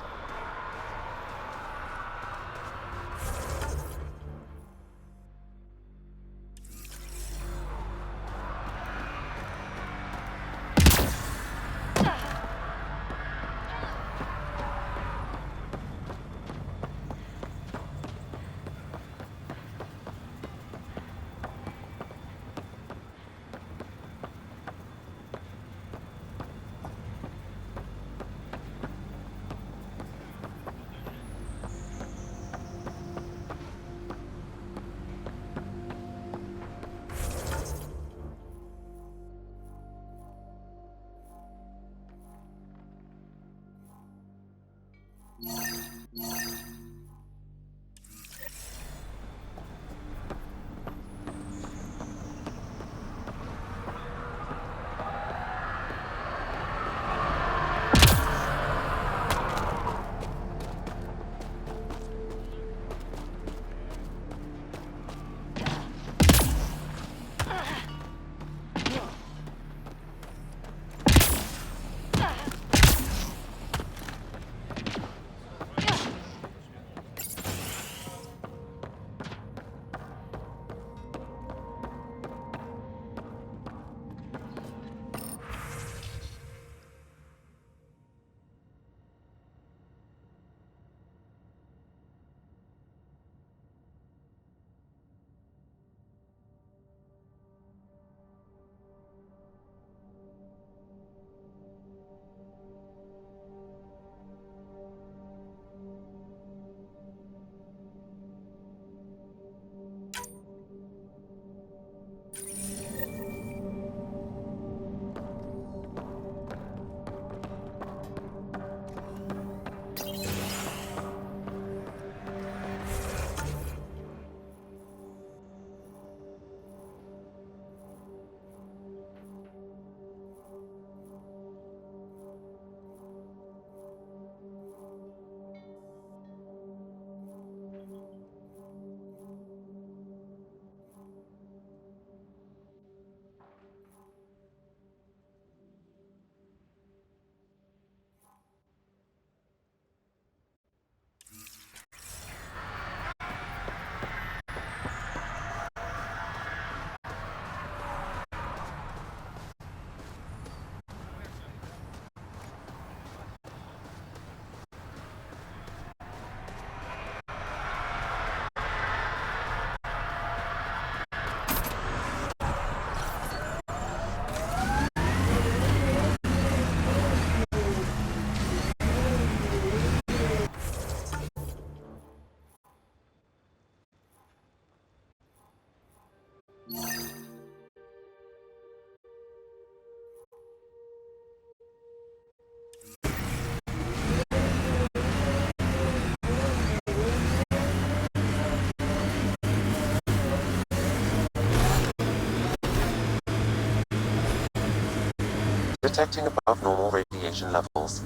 detecting above normal radiation levels.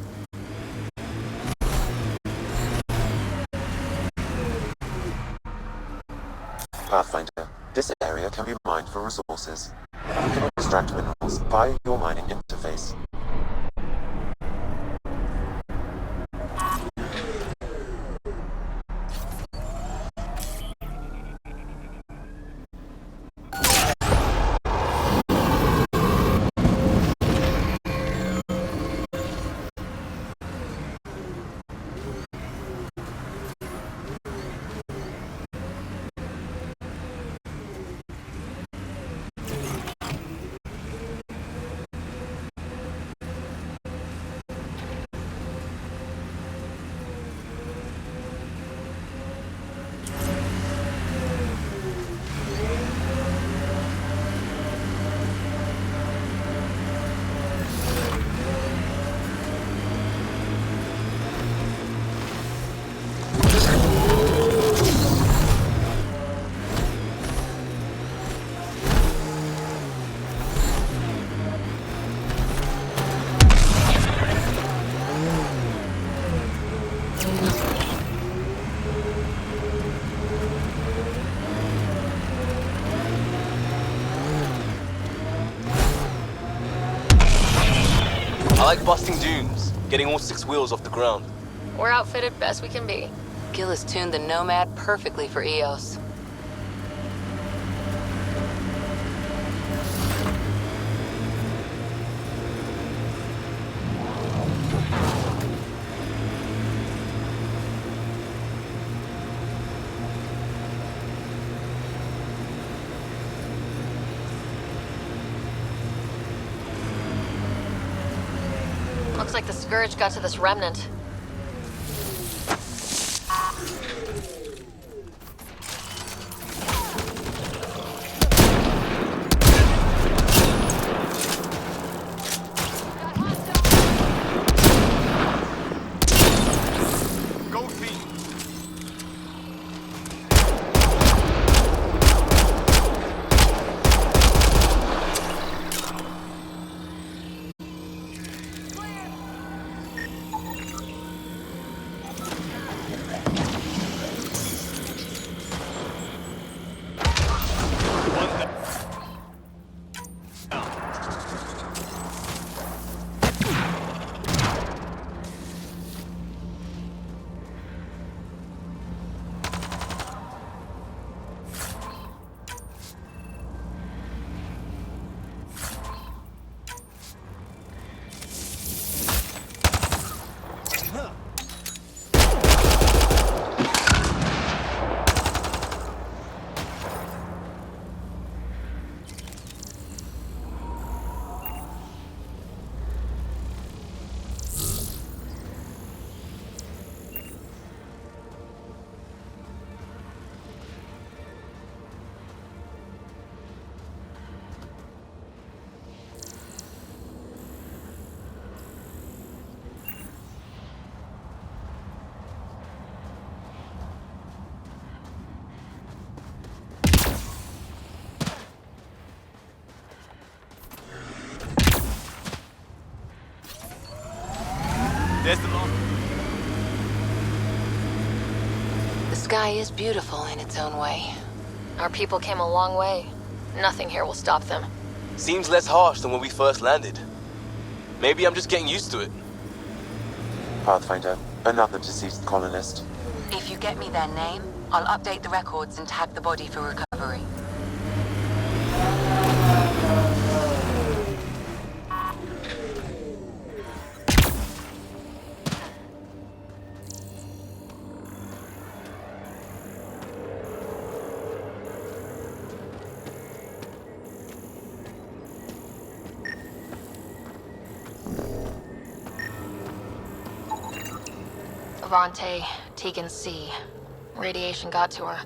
Pathfinder, this area can be mined for resources. You can extract minerals via your mining interface. I like busting dunes, getting all 6 wheels off the ground. We're outfitted best we can be. Gil has tuned the Nomad perfectly for Eos. Looks like the Scourge got to this remnant. There's the mark. The sky is beautiful in its own way. Our people came a long way. Nothing here will stop them. Seems less harsh than when we first landed. Maybe I'm just getting used to it. Pathfinder, another deceased colonist. If you get me their name, I'll update the records and tag the body for recovery. Avante, Tegan C. Radiation got to her.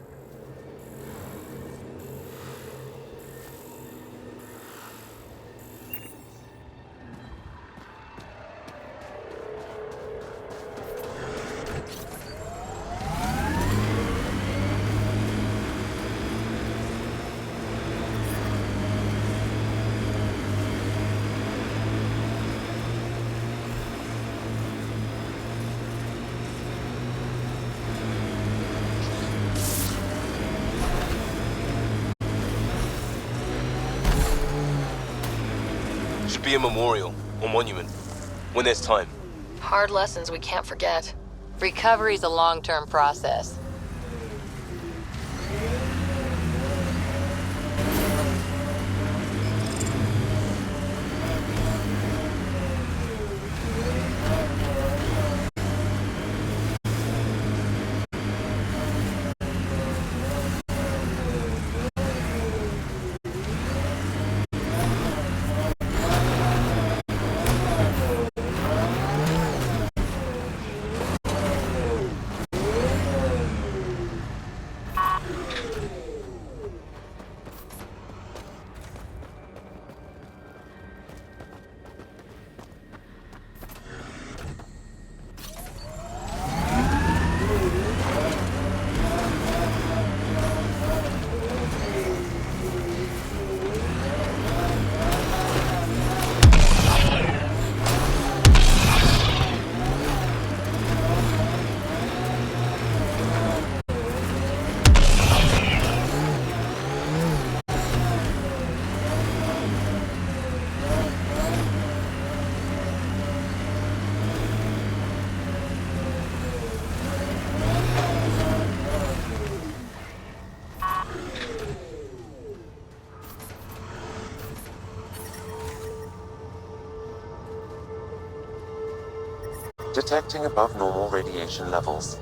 could be a memorial or monument when there's time. Hard lessons we can't forget. Recovery's a long-term process. Detecting above normal radiation levels.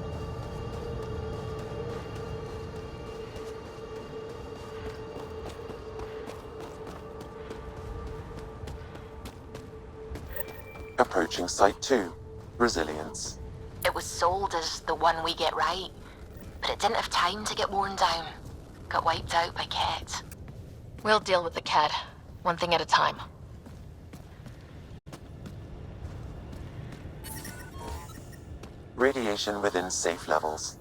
Approaching Site 2. Resilience. It was sold as the one we get right, but it didn't have time to get worn down. Got wiped out by Ket. We'll deal with the cat, one thing at a time. Radiation within safe levels.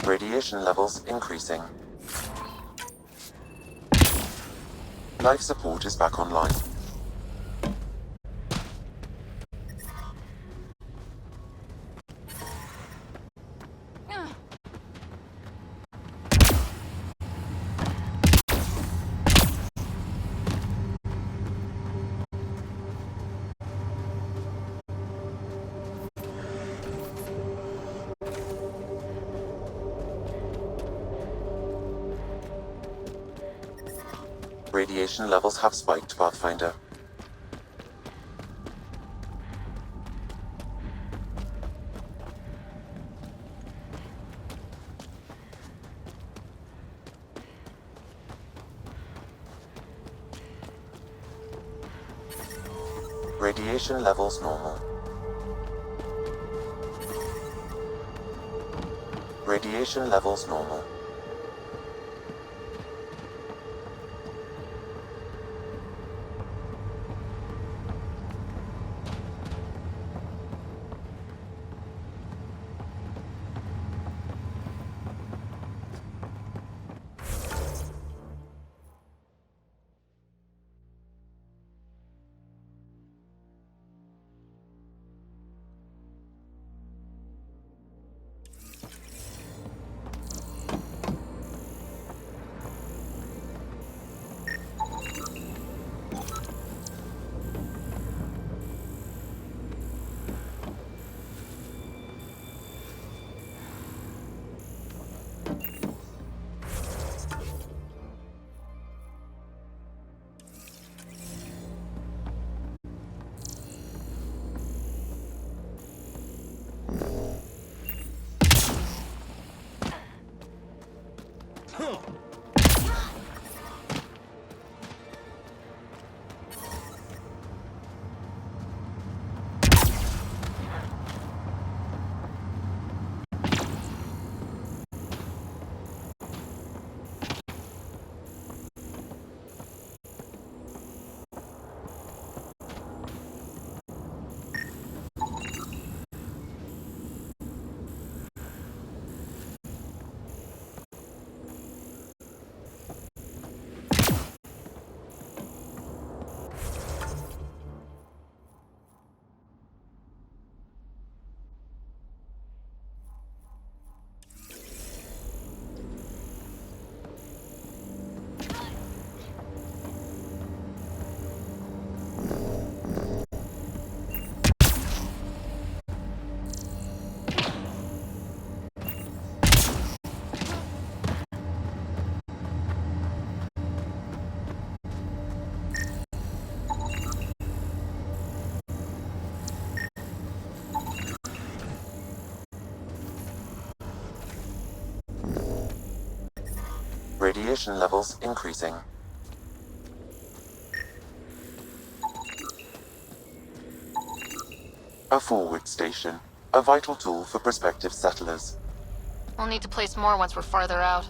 Radiation levels increasing. Life support is back online. Radiation levels have spiked, Pathfinder. Radiation levels normal. Radiation levels normal. Radiation levels increasing. A forward station, a vital tool for prospective settlers. We'll need to place more once we're farther out.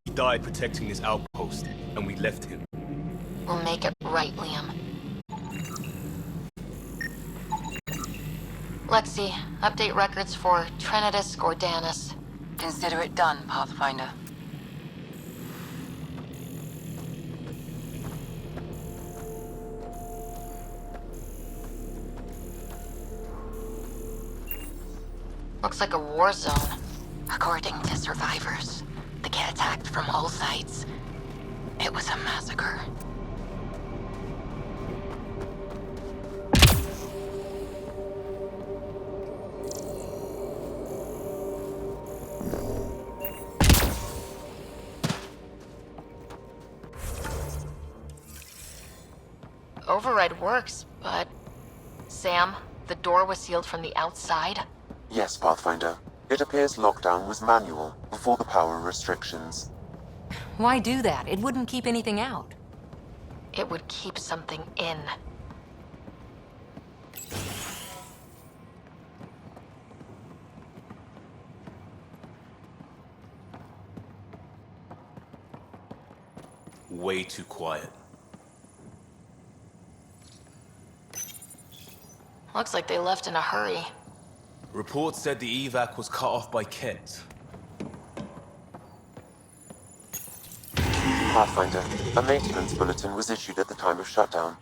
He died protecting this outpost, and we left him. We'll make it right, Liam. Lexi, update records for Trinitas Gordanus. Consider it done, Pathfinder. Looks like a war zone. According to survivors, they get attacked from all sides. It was a massacre. Override works, but... Sam, the door was sealed from the outside? Yes, Pathfinder. It appears lockdown was manual before the power restrictions. Why do that? It wouldn't keep anything out. It would keep something in. Way too quiet. Looks like they left in a hurry. Reports said the evac was cut off by Kent. Pathfinder, a maintenance bulletin was issued at the time of shutdown.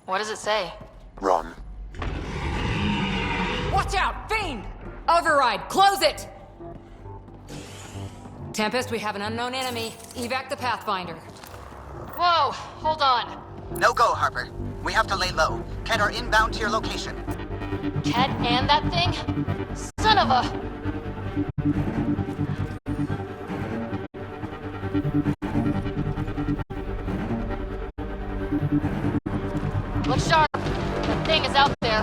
What does it say? Run. Watch out! Fiend! Override! Close it! Tempest, we have an unknown enemy. Evac the Pathfinder. Whoa! Hold on. No go, Harper. We have to lay low. Ken are inbound to your location. Ket and that thing? Son of a... Look sharp. That thing is out there.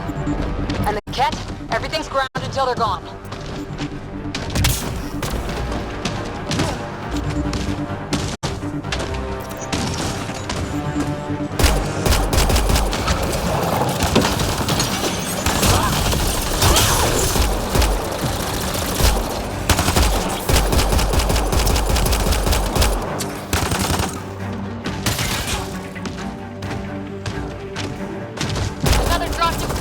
And the Ket? Everything's grounded until they're gone. Another dropship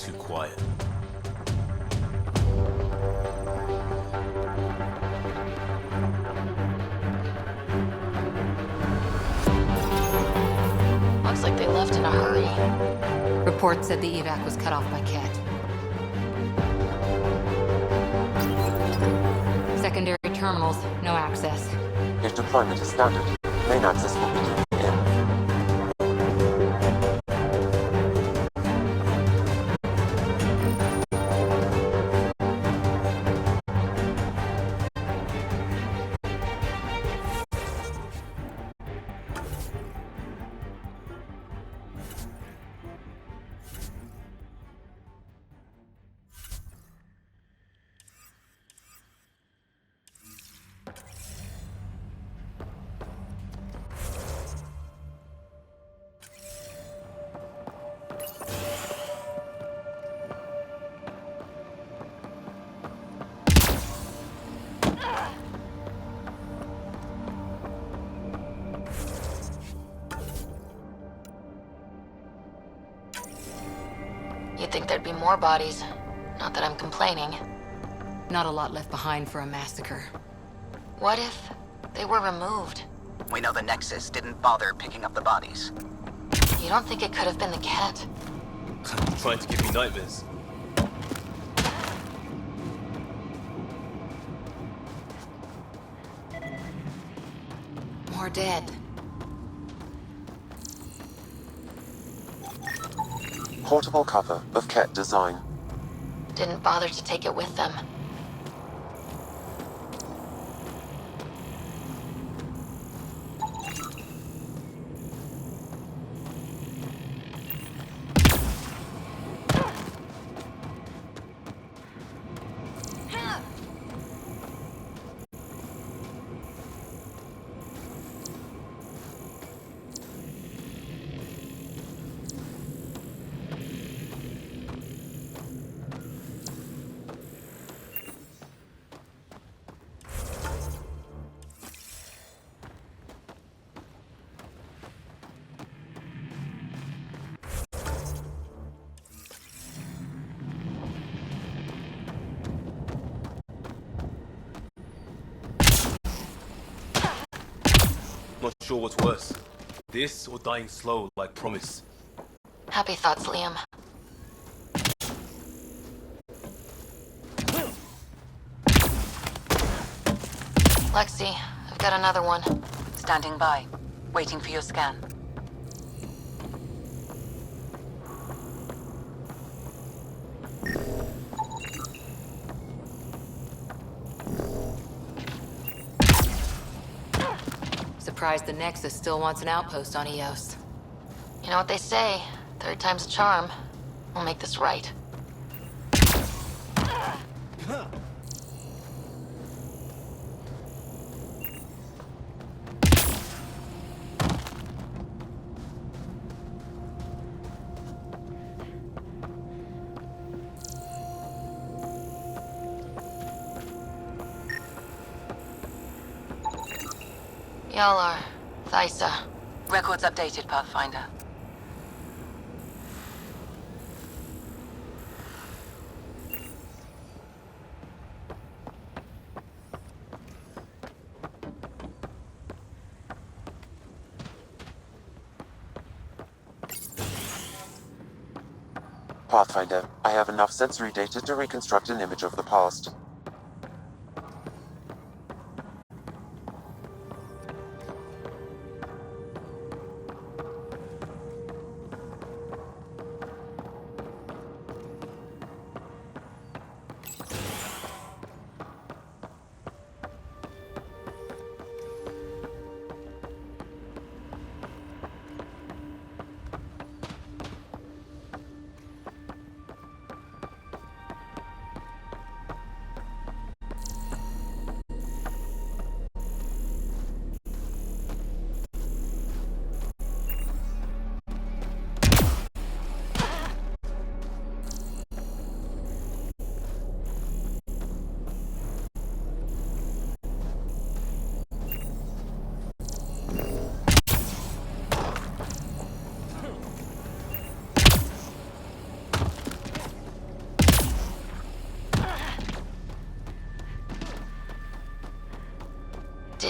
too quiet. Looks like they left in a hurry. Report said the evac was cut off by Ket. Secondary terminals, no access. If deployment is standard, main access will begin in. You'd think there'd be more bodies. Not that I'm complaining. Not a lot left behind for a massacre. What if they were removed? We know the Nexus didn't bother picking up the bodies. You don't think it could have been the Ket? Trying to give me nightmares. More dead. Portable cover of Ket design. Didn't bother to take it with them. Not sure what's worse. This or dying slow like Promise. Happy thoughts, Liam. Lexi, I've got another one. Standing by, waiting for your scan. Surprised the Nexus still wants an outpost on Eos. You know what they say, third time's a charm. We'll make this right. Y'all are Thysa. Records updated, Pathfinder. Pathfinder, I have enough sensory data to reconstruct an image of the past.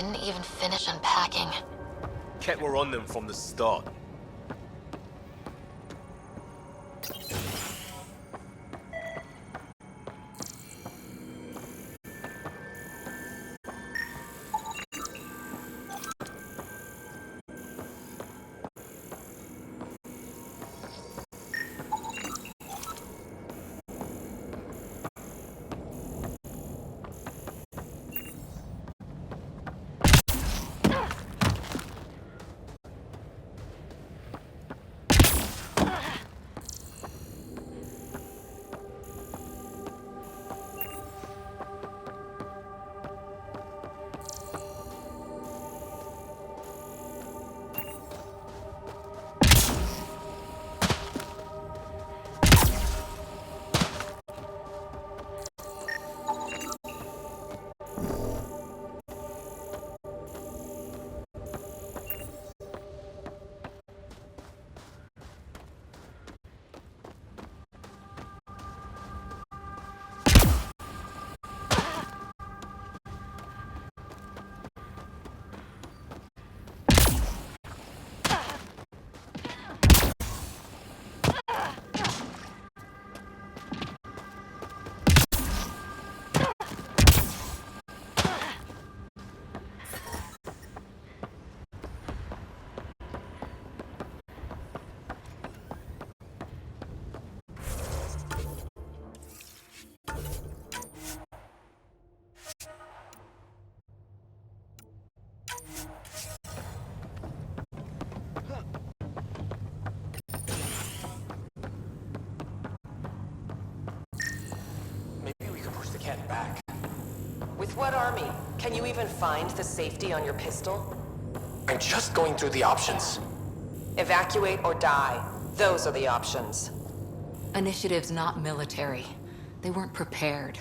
didn't even finish unpacking. Ket were on them from the start. Back. With what army? Can you even find the safety on your pistol? I'm just going through the options. Evacuate or die. Those are the options. Initiative's not military. They weren't prepared.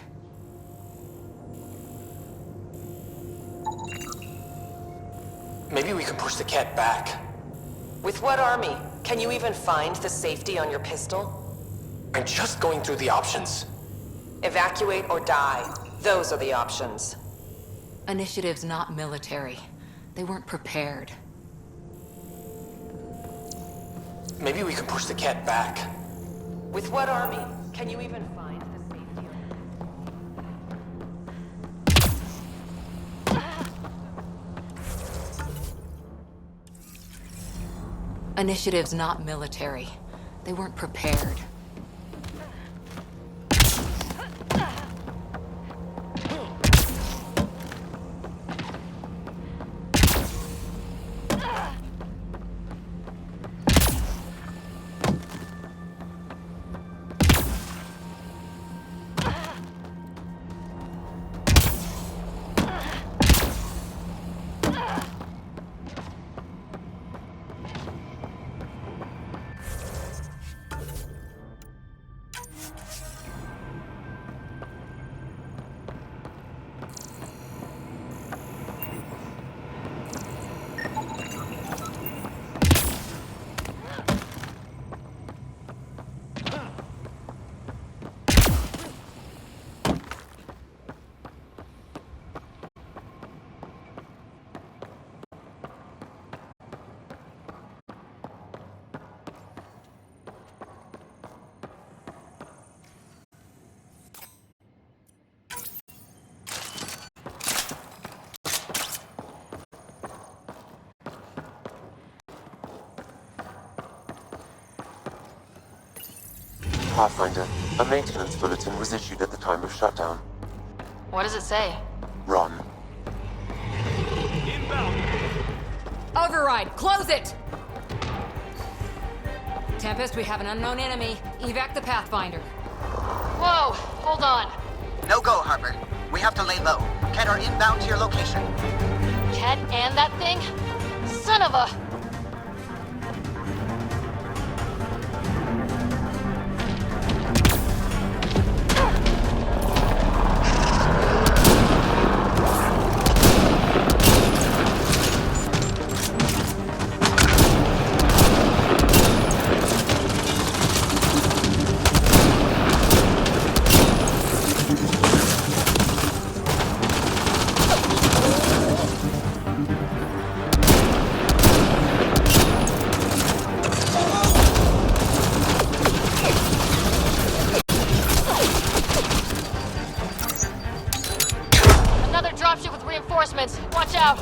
Maybe we can push the Ket back. With what army? Can you even find the safety on your pistol? I'm just going through the options. Evacuate or die. Those are the options. Initiative's not military. They weren't prepared. Maybe we can push the Ket back. With what army? Can you even find the safety on... Initiative's not military. They weren't prepared. Pathfinder, a maintenance bulletin was issued at the time of shutdown. What does it say? Run. Override! Close it! Tempest, we have an unknown enemy. Evac the Pathfinder. Whoa! Hold on. No go, Harper. We have to lay low. Ket are inbound to your location. Ket and that thing? Son of a... reinforcements. Watch out.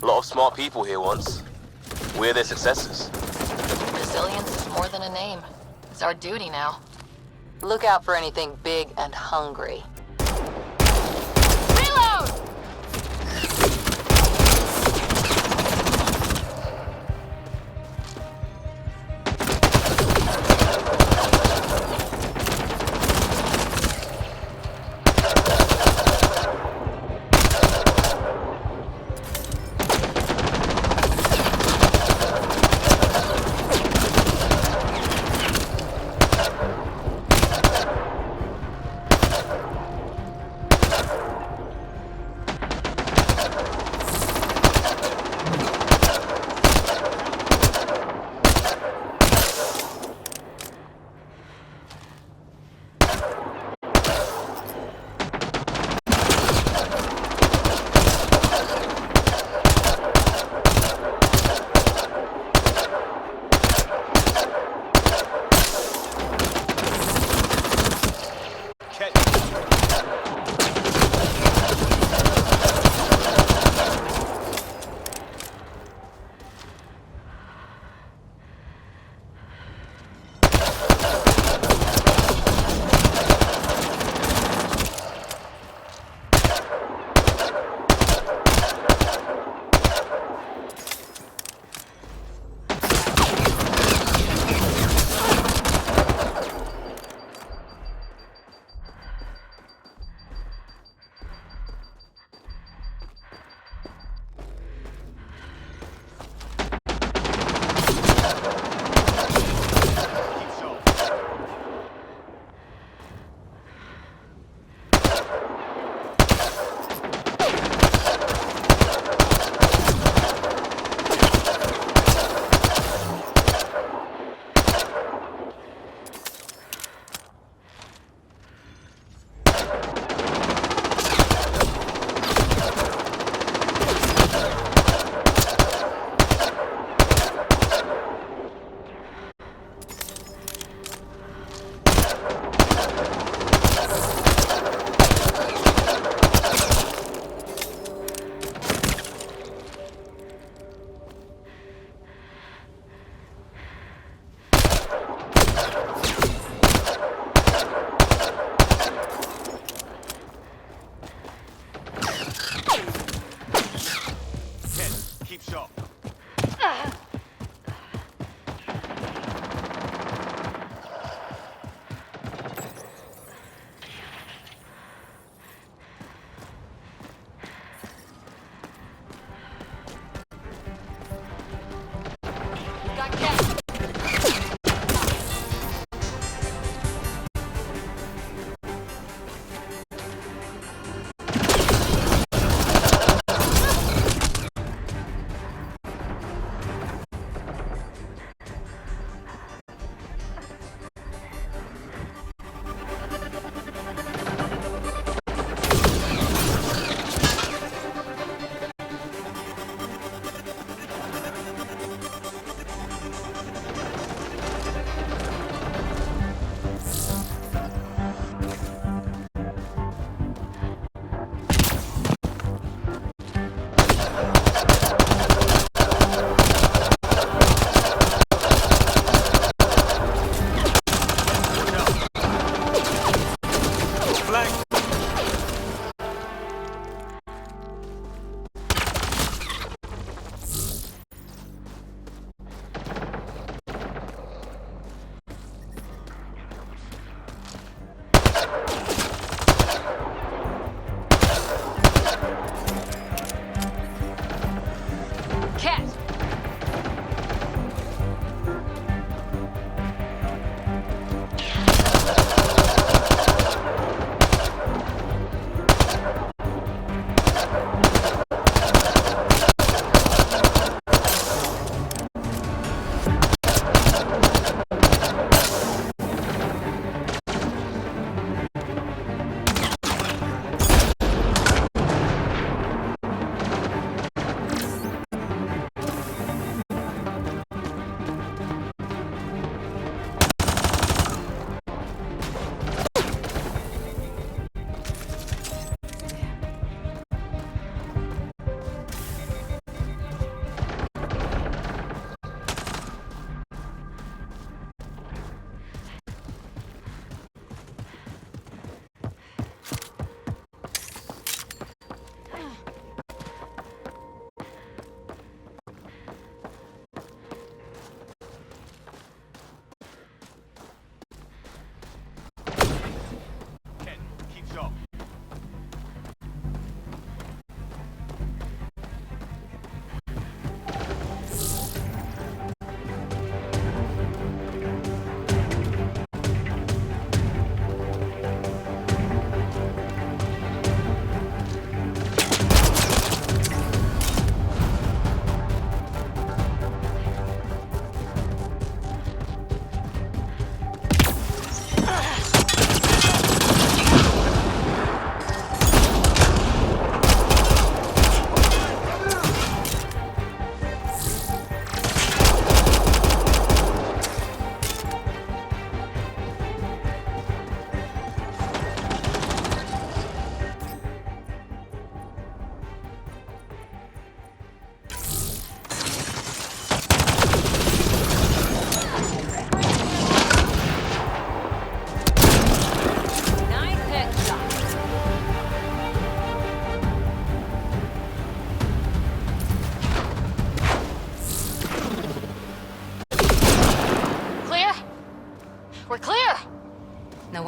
A lot of smart people here once. We're their successors. Resilience is more than a name. It's our duty now. Look out for anything big and hungry. Reload!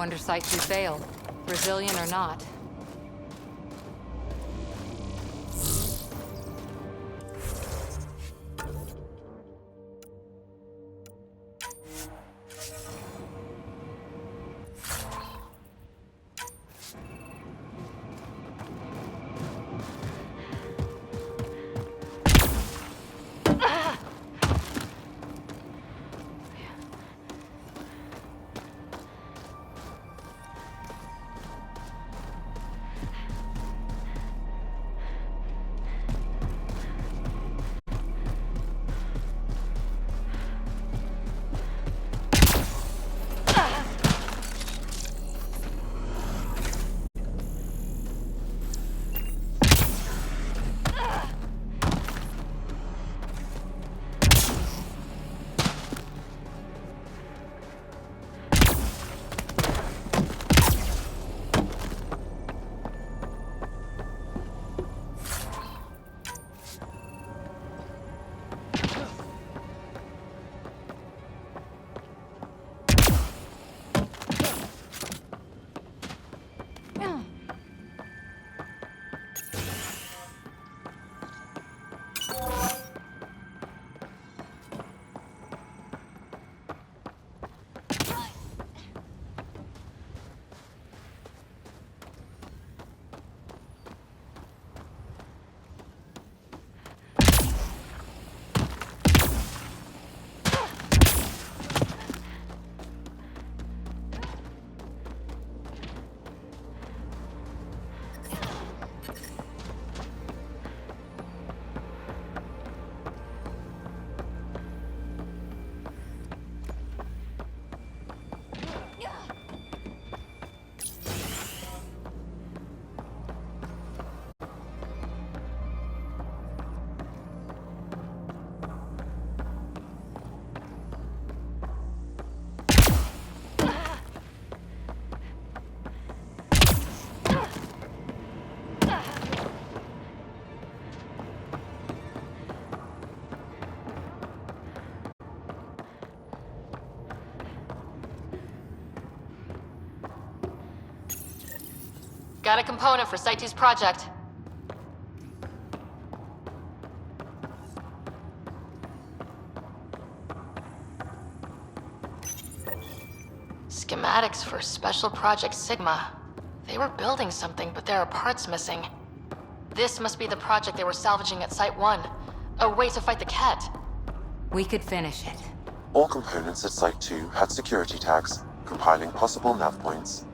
wonder Site 2 failed, Brazilian or not. Got a component for Site 2's project. Schematics for Special Project Sigma. They were building something, but there are parts missing. This must be the project they were salvaging at Site 1. A way to fight the Ket. We could finish it. All components at Site 2 had security tags, compiling possible nav points.